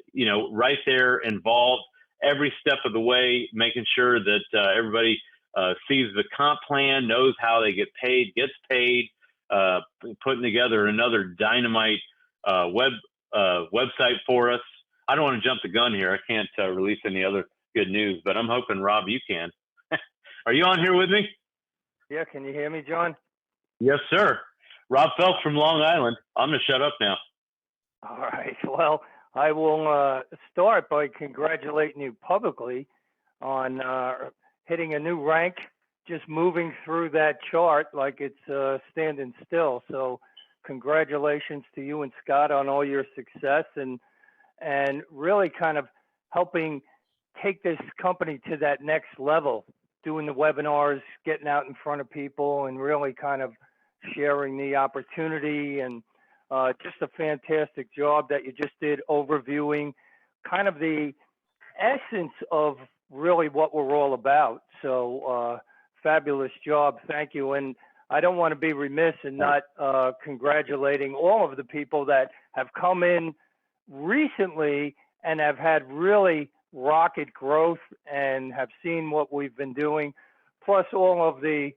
right there involved every step of the way, making sure that everybody sees the comp plan, knows how they get paid, gets paid, putting together another dynamite website for us. I don't want to jump the gun here. I can't release any other good news, but I'm hoping, Rob, you can. Are you on here with me? Yeah, can you hear me, John? Yes, sir. Rob Phelps from Long Island. I'm going to shut up now. All right. Well, I will start by congratulating you publicly on hitting a new rank, just moving through that chart like it's standing still. So congratulations to you and Scott on all your success and really kind of helping take this company to that next level, doing the webinars, getting out in front of people, and really kind of sharing the opportunity, and just a fantastic job that you just did overviewing kind of the essence of really what we're all about. So fabulous job. Thank you. And I don't want to be remiss in not congratulating all of the people that have come in recently and have had really rocket growth and have seen what we've been doing, plus all of the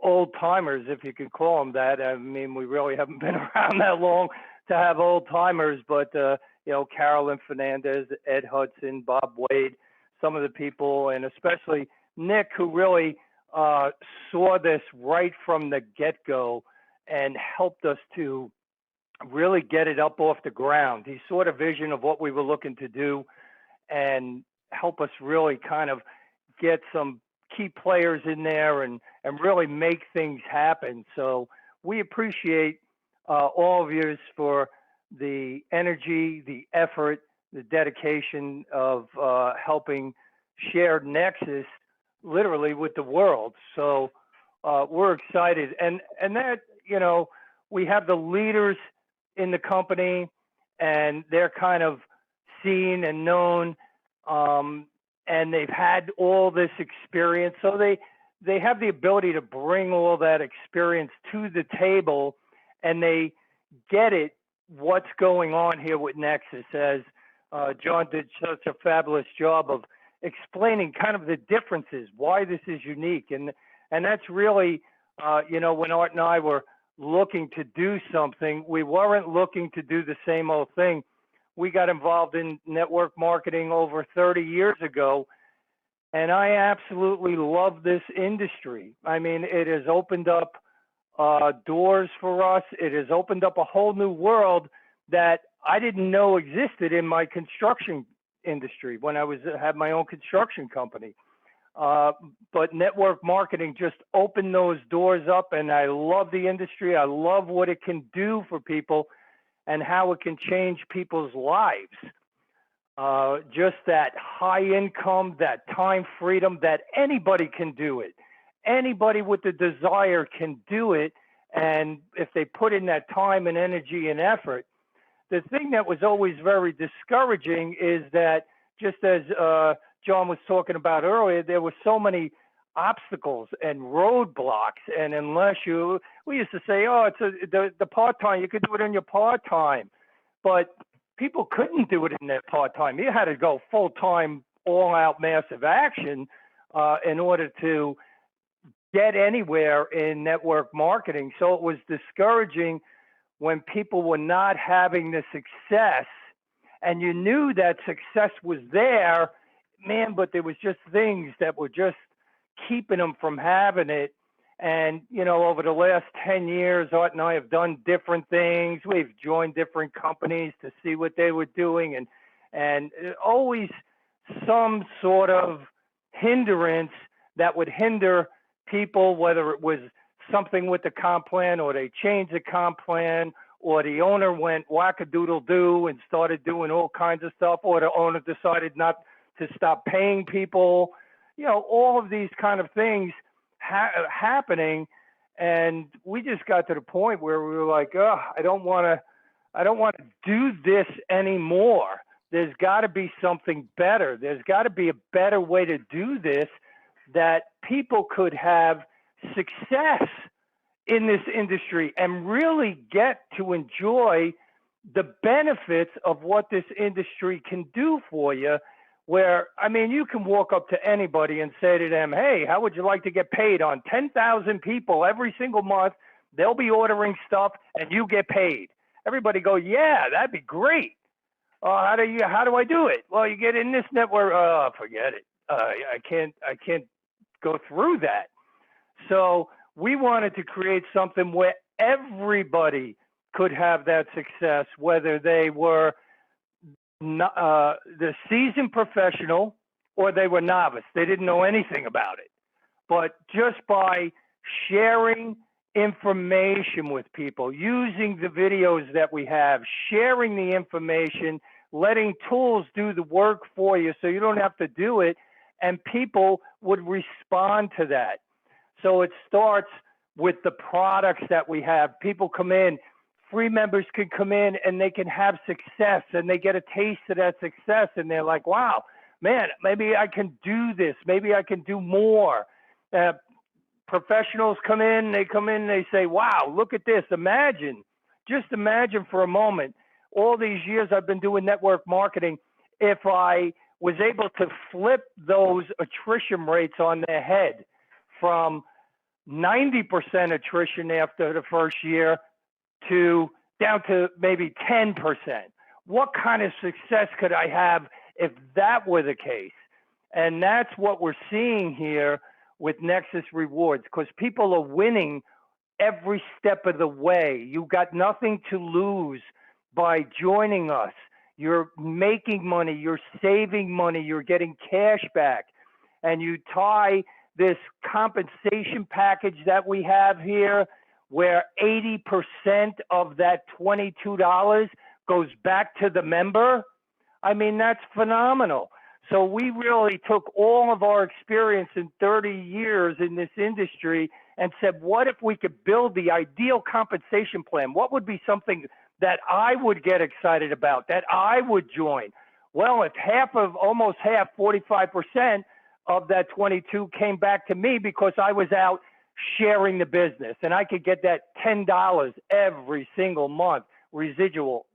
old timers, if you could call them that. I mean, we really haven't been around that long to have old timers, but you know, Carolyn Fernandez, Ed Hudson, Bob Wade, some of the people, and especially Nick, who really saw this right from the get-go and helped us to really get it up off the ground. He saw the vision of what we were looking to do and help us really kind of get some key players in there and really make things happen. So we appreciate all of yours for the energy, the effort, the dedication of helping share Nexus literally with the world. So we're excited. And that, you know, we have the leaders in the company and they're kind of seen and known, and they've had all this experience. So they have the ability to bring all that experience to the table, and they get it, what's going on here with Nexus, as John did such a fabulous job of explaining kind of the differences, why this is unique. And that's really, you know, when Art and I were looking to do something, we weren't looking to do the same old thing. We got involved in network marketing over 30 years ago, and I absolutely love this industry. I mean, it has opened up doors for us. It has opened up a whole new world that I didn't know existed in my construction industry when I had my own construction company. But network marketing just opened those doors up, and I love the industry. I love what it can do for people and how it can change people's lives. Just that high income, that time freedom, that anybody can do it. Anybody with the desire can do it. And if they put in that time and energy and effort, the thing that was always very discouraging is that, just as John was talking about earlier, there were so many obstacles and roadblocks. And unless we used to say, oh, it's the part-time, you could do it in your part-time. But people couldn't do it in their part-time. You had to go full-time, all-out massive action in order to get anywhere in network marketing. So it was discouraging when people were not having the success, and you knew that success was there, man, but there was just things that were just keeping them from having it. And, you know, over the last 10 years, Art and I have done different things. We've joined different companies to see what they were doing, and always some sort of hindrance that would hinder people, whether it was something with the comp plan, or they changed the comp plan, or the owner went whack-a-doodle-doo and started doing all kinds of stuff, or the owner decided not to stop paying people. You know, all of these kind of things happening, and we just got to the point where we were like, oh, I don't want to do this anymore. There's got to be something better. There's got to be a better way to do this, that people could have success in this industry and really get to enjoy the benefits of what this industry can do for you. Where, I mean, you can walk up to anybody and say to them, hey, how would you like to get paid on 10,000 people every single month? They'll be ordering stuff and you get paid. Everybody go, yeah, that'd be great. How do I do it? Well, you get in this network. Oh, forget it. I can't go through that. So we wanted to create something where everybody could have that success, whether they were the seasoned professional or they were novice. They didn't know anything about it. But just by sharing information with people, using the videos that we have, sharing the information, letting tools do the work for you so you don't have to do it, and people would respond to that. So it starts with the products that we have. People come in, free members can come in and they can have success, and they get a taste of that success, and they're like, wow, man, maybe I can do this. Maybe I can do more. Professionals come in, they say, wow, look at this. Just imagine for a moment, all these years I've been doing network marketing, if I was able to flip those attrition rates on their head from 90% attrition after the first year to down to maybe 10%. What kind of success could I have if that were the case? And that's what we're seeing here with Nexus Rewards, because people are winning every step of the way. You've got nothing to lose by joining us. You're making money, you're saving money, you're getting cash back, and you tie this compensation package that we have here, where 80% of that $22 goes back to the member. I mean, that's phenomenal. So we really took all of our experience in 30 years in this industry and said, what if we could build the ideal compensation plan? What would be something that I would get excited about, that I would join? Well, if almost half, 45% of that 22 came back to me because I was out sharing the business, and I could get that $10 every single month, residual.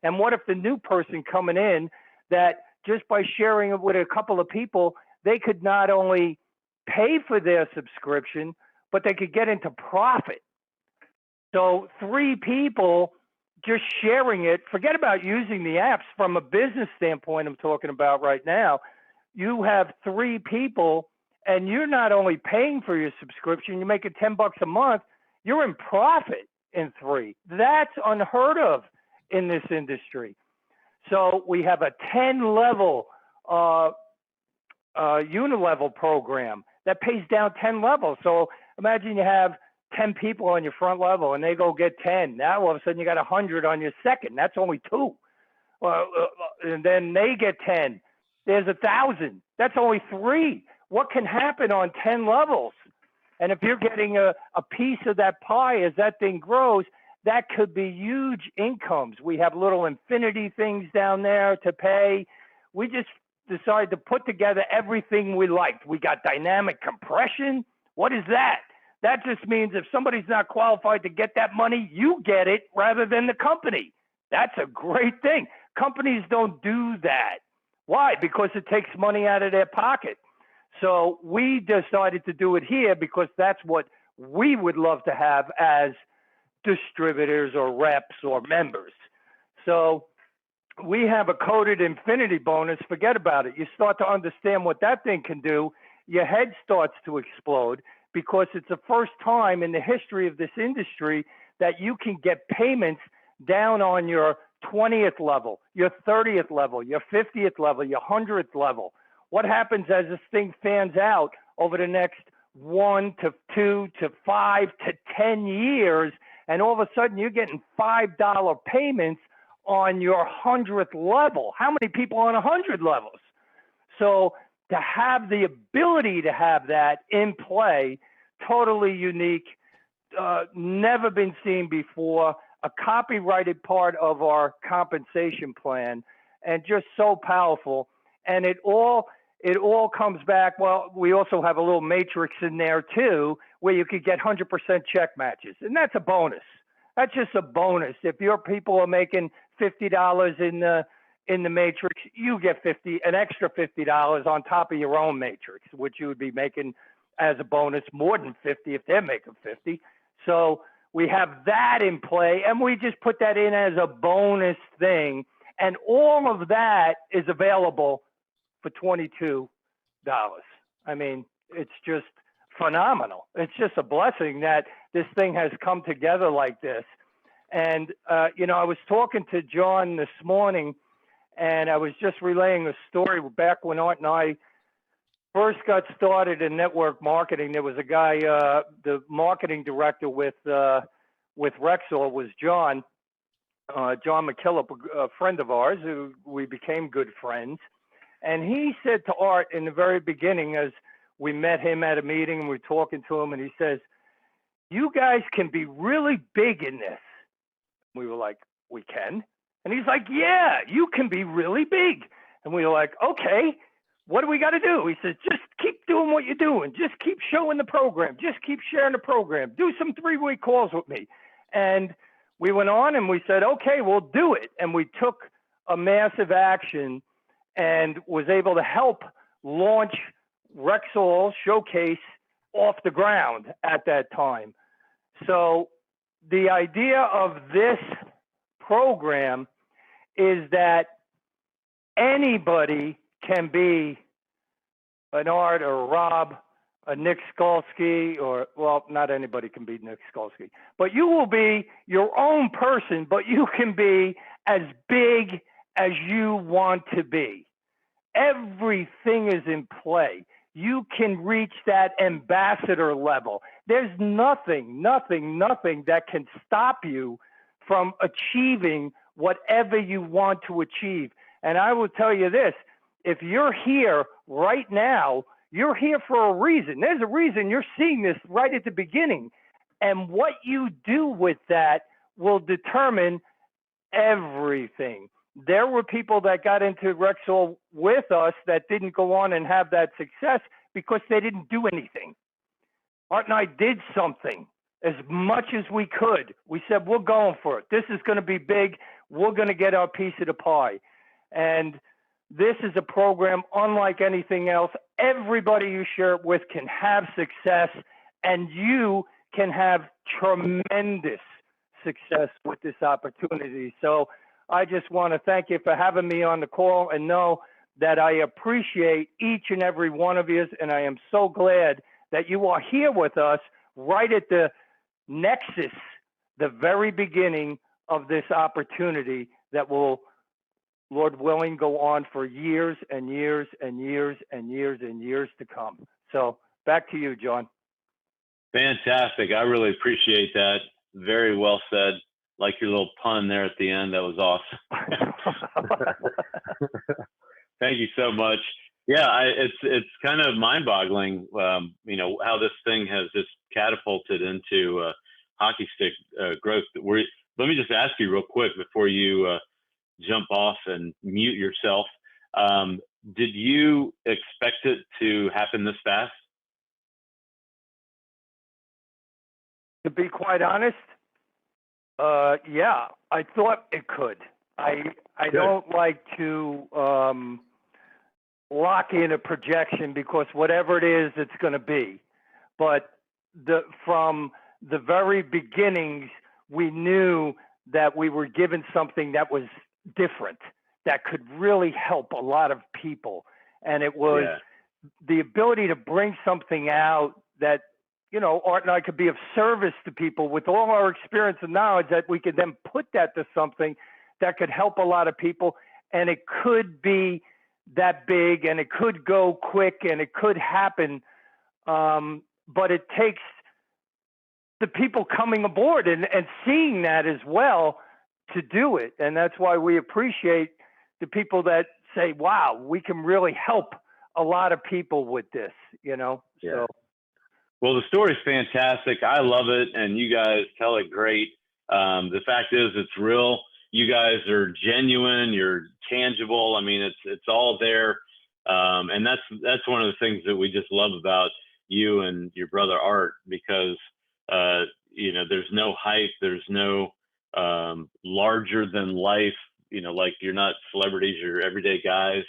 And what if the new person coming in, that just by sharing it with a couple of people, they could not only pay for their subscription, but they could get into profit. So 3 people just sharing it, forget about using the apps from a business standpoint I'm talking about right now. You have 3 people and you're not only paying for your subscription, you're making $10 a month, you're in profit in 3. That's unheard of in this industry. So we have a 10-level unilevel program that pays down 10 levels. So imagine you have 10 people on your front level and they go get 10. Now all of a sudden you got 100 on your second. That's only 2. And then they get 10. There's 1,000. That's only 3. What can happen on 10 levels? And if you're getting a piece of that pie as that thing grows, that could be huge incomes. We have little infinity things down there to pay. We just decided to put together everything we liked. We got dynamic compression. What is that? That just means if somebody's not qualified to get that money, you get it rather than the company. That's a great thing. Companies don't do that. Why? Because it takes money out of their pocket. So we decided to do it here because that's what we would love to have as distributors or reps or members. So we have a coded infinity bonus. Forget about it. You start to understand what that thing can do. Your head starts to explode because it's the first time in the history of this industry that you can get payments down on your 20th level, your 30th level, your 50th level, your 100th level. What happens as this thing fans out over the next 1 to 2 to 5 to 10 years, and all of a sudden you're getting $5 payments on your 100th level. How many people on 100 levels? So to have the ability to have that in play, totally unique, never been seen before, a copyrighted part of our compensation plan, and just so powerful. And it all comes back. Well, we also have a little matrix in there too, where you could get 100% check matches, and that's a bonus. That's just a bonus. If your people are making $50 in the matrix, you get an extra $50 on top of your own matrix, which you would be making as a bonus more than 50 if they're making 50. So we have that in play, and we just put that in as a bonus thing, and all of that is available for $22. I mean, it's just phenomenal. It's just a blessing that this thing has come together like this. And, I was talking to John this morning, and I was just relaying a story back when Art and I first got started in network marketing. There was a guy, the marketing director with Rexall was John, John McKillop, a friend of ours who we became good friends. And he said to Art in the very beginning, as we met him at a meeting and we were talking to him, and he says, "You guys can be really big in this." We were like, "We can?" And he's like, "Yeah, you can be really big." And we were like, "Okay, what do we got to do?" He says, "Just keep doing what you're doing. Just keep showing the program. Just keep sharing the program. Do some three-way calls with me." And we went on and we said, "Okay, we'll do it." And we took a massive action and was able to help launch Rexall Showcase off the ground at that time. So the idea of this program is that anybody can be an Art or a Rob, a Nick Skolsky, or, well, not anybody can be Nick Skolsky, but you will be your own person, but you can be as big as you want to be. Everything is in play. You can reach that ambassador level. There's nothing that can stop you from achieving whatever you want to achieve. And I will tell you this, if you're here right now, you're here for a reason. There's a reason you're seeing this right at the beginning. And what you do with that will determine everything. There were people that got into Rexall with us that didn't go on and have that success because they didn't do anything. Art and I did something as much as we could. We said, we're going for it. This is going to be big. We're going to get our piece of the pie. And this is a program unlike anything else. Everybody you share it with can have success, and you can have tremendous success with this opportunity. So I just want to thank you for having me on the call, and know that I appreciate each and every one of you. And I am so glad that you are here with us right at the Nexus, the very beginning of this opportunity that will, Lord willing, go on for years and years and years and years and years to come. So back to you, John. Fantastic. I really appreciate that. Very well said. Like your little pun there at the end. That was awesome. Thank you so much. Yeah, it's kind of mind-boggling, you know, how this thing has just catapulted into hockey stick growth. Let me just ask you real quick before you jump off and mute yourself. Did you expect it to happen this fast? To be quite honest, yeah, I thought it could. I don't like to lock in a projection, because whatever it is, it's going to be. But from the very beginnings, we knew that we were given something that was different, that could really help a lot of people. And it was the ability to bring something out that, you know, Art and I could be of service to people with all our experience and knowledge, that we could then put that to something that could help a lot of people. And it could be that big, and it could go quick, and it could happen. But it takes the people coming aboard and seeing that as well to do it. And that's why we appreciate the people that say, wow, we can really help a lot of people with this, you know? Yeah. So. Well, the story's fantastic. I love it, and you guys tell it great. The fact is, it's real. You guys are genuine. You're tangible. I mean, it's all there, and that's one of the things that we just love about you and your brother Art, because you know, there's no hype. There's no larger than life. You know, like, you're not celebrities. You're everyday guys.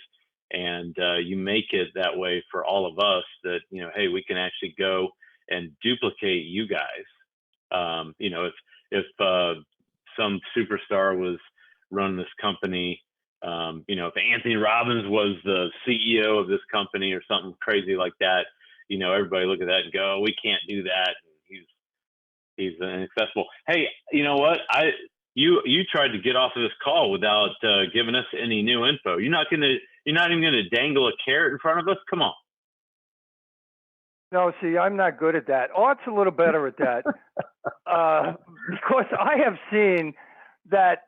And you make it that way for all of us, that, you know, hey, we can actually go and duplicate you guys. You know, if some superstar was running this company, you know, if Anthony Robbins was the CEO of this company or something crazy like that, you know, everybody look at that and go, oh, we can't do that. He's inaccessible. Hey, you know what? You tried to get off of this call without giving us any new info. You're not even going to dangle a carrot in front of us? Come on. No, see, I'm not good at that. Art's a little better at that. Because I have seen that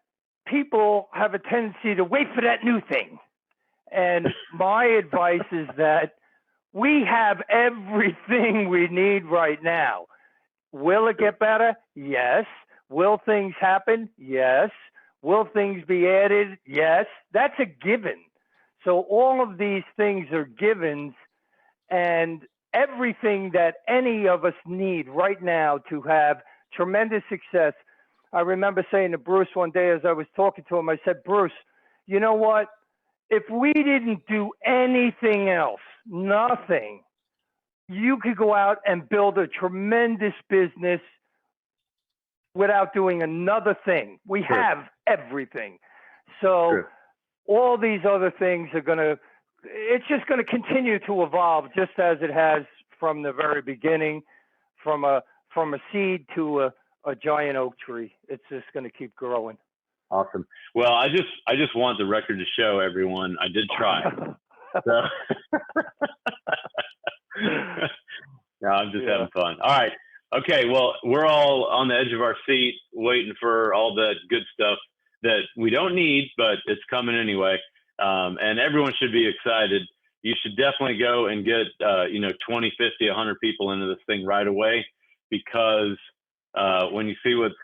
people have a tendency to wait for that new thing. And my advice is that we have everything we need right now. Will it get better? Yes. Will things happen? Yes. Will things be added? Yes. That's a given. So all of these things are givens, and everything that any of us need right now to have tremendous success. I remember saying to Bruce one day as I was talking to him, I said, Bruce, you know what? If we didn't do anything else, nothing, you could go out and build a tremendous business without doing another thing. We have everything. So all these other things are it's just going to continue to evolve, just as it has from the very beginning, from a seed to a giant oak tree. It's just going to keep growing. Awesome. Well, I just want the record to show everyone I did try. So no, I'm just having fun. All right. Okay. Well, we're all on the edge of our seat waiting for all the good stuff that we don't need, but it's coming anyway. And everyone should be excited. You should definitely go and get, 20, 50, 100 people into this thing right away, because when you see what's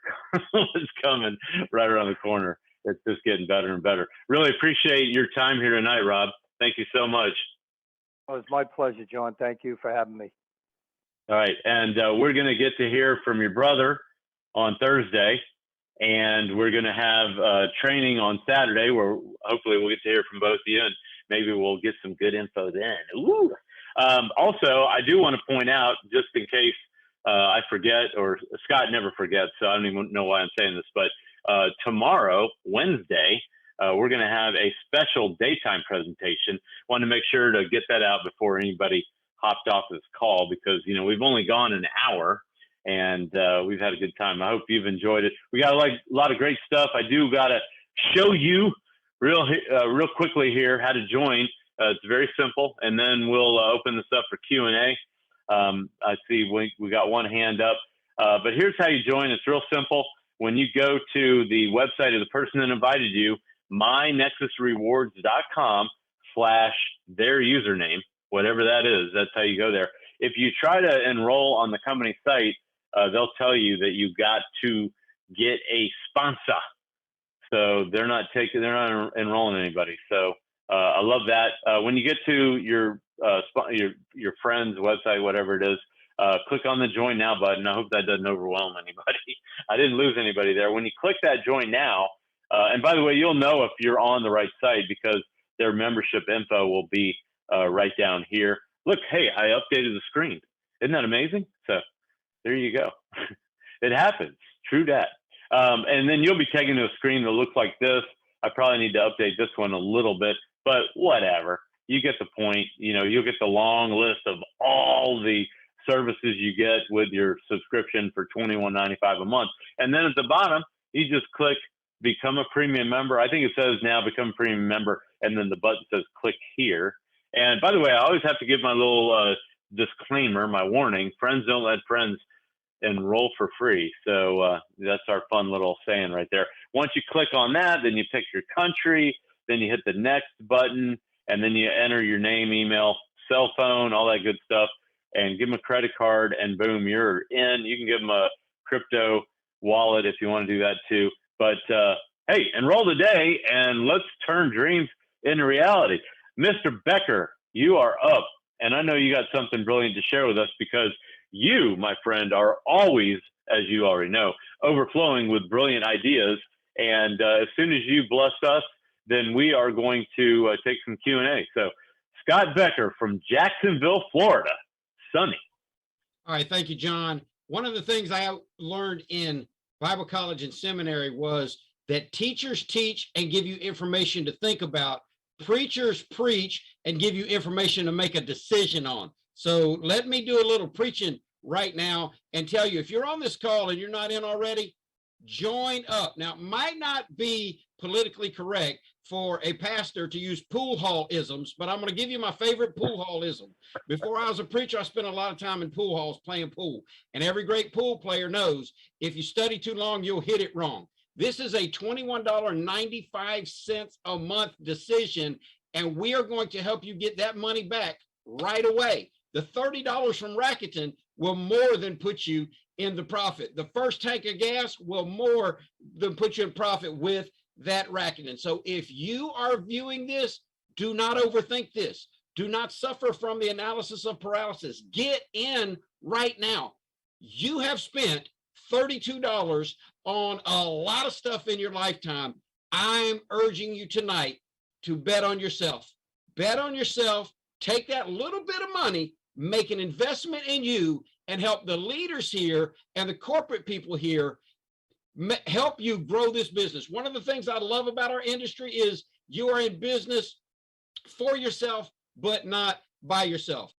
coming right around the corner, it's just getting better and better. Really appreciate your time here tonight, Rob. Thank you so much. Oh, it's my pleasure, John. Thank you for having me. All right. And we're going to get to hear from your brother on Thursday, and we're going to have training on Saturday where hopefully we'll get to hear from both of you, and maybe we'll get some good info then. Ooh. Also, I do want to point out, just in case I forget, or Scott never forgets, so I don't even know why I'm saying this, but tomorrow, Wednesday, we're going to have a special daytime presentation. Want to make sure to get that out before anybody hopped off this call, because, we've only gone an hour, and we've had a good time. I hope you've enjoyed it. We got a lot of great stuff. I do got to show you real quickly here how to join. It's very simple, and then we'll open this up for Q&A. I see we got one hand up, but here's how you join. It's real simple. When you go to the website of the person that invited you, mynexusrewards.com/their username, whatever that is, that's how you go there. If you try to enroll on the company site, they'll tell you that you got to get a sponsor. So they're not enrolling anybody. So I love that. When you get to your friend's website, whatever it is, click on the join now button. I hope that doesn't overwhelm anybody. I didn't lose anybody there. When you click that join now, and by the way, you'll know if you're on the right site, because their membership info will be right down here. Look, hey, I updated the screen. Isn't that amazing? So there you go. It happens. True that. And then you'll be taken to a screen that looks like this. I probably need to update this one a little bit, but whatever. You get the point. You'll get the long list of all the services you get with your subscription for $21.95 a month. And then at the bottom, you just click become a premium member. I think it says now become a premium member, and then the button says click here. And by the way, I always have to give my little disclaimer, my warning: friends don't let friends enroll for free. So that's our fun little saying right there. Once you click on that, then you pick your country, then you hit the next button, and then you enter your name, email, cell phone, all that good stuff, and give them a credit card, and boom, you're in. You can give them a crypto wallet if you want to do that too. But hey, enroll today, and let's turn dreams into reality. Mr. Becker, you are up, and I know you got something brilliant to share with us, because you, my friend, are always, as you already know, overflowing with brilliant ideas. And as soon as you bless us, then we are going to take some Q&A. So Scott Becker from Jacksonville, Florida. Sunny. All right. Thank you, John. One of the things I learned in Bible college and seminary was that teachers teach and give you information to think about. Preachers preach and give you information to make a decision on. So let me do a little preaching right now and tell you, if you're on this call and you're not in already, join up. Now, it might not be politically correct for a pastor to use pool hall isms, but I'm going to give you my favorite pool hall ism. Before I was a preacher, I spent a lot of time in pool halls playing pool. And every great pool player knows if you study too long, you'll hit it wrong. This is a $21.95 a month decision, and we are going to help you get that money back right away. The $30 from Rakuten will more than put you in the profit. The first tank of gas will more than put you in profit with that Rakuten. So if you are viewing this, do not overthink this. Do not suffer from the analysis of paralysis. Get in right now. You have spent $32 on a lot of stuff in your lifetime. I'm urging you tonight to bet on yourself. Bet on yourself. Take that little bit of money, make an investment in you, and help the leaders here and the corporate people here help you grow this business. One of the things I love about our industry is you are in business for yourself, but not by yourself.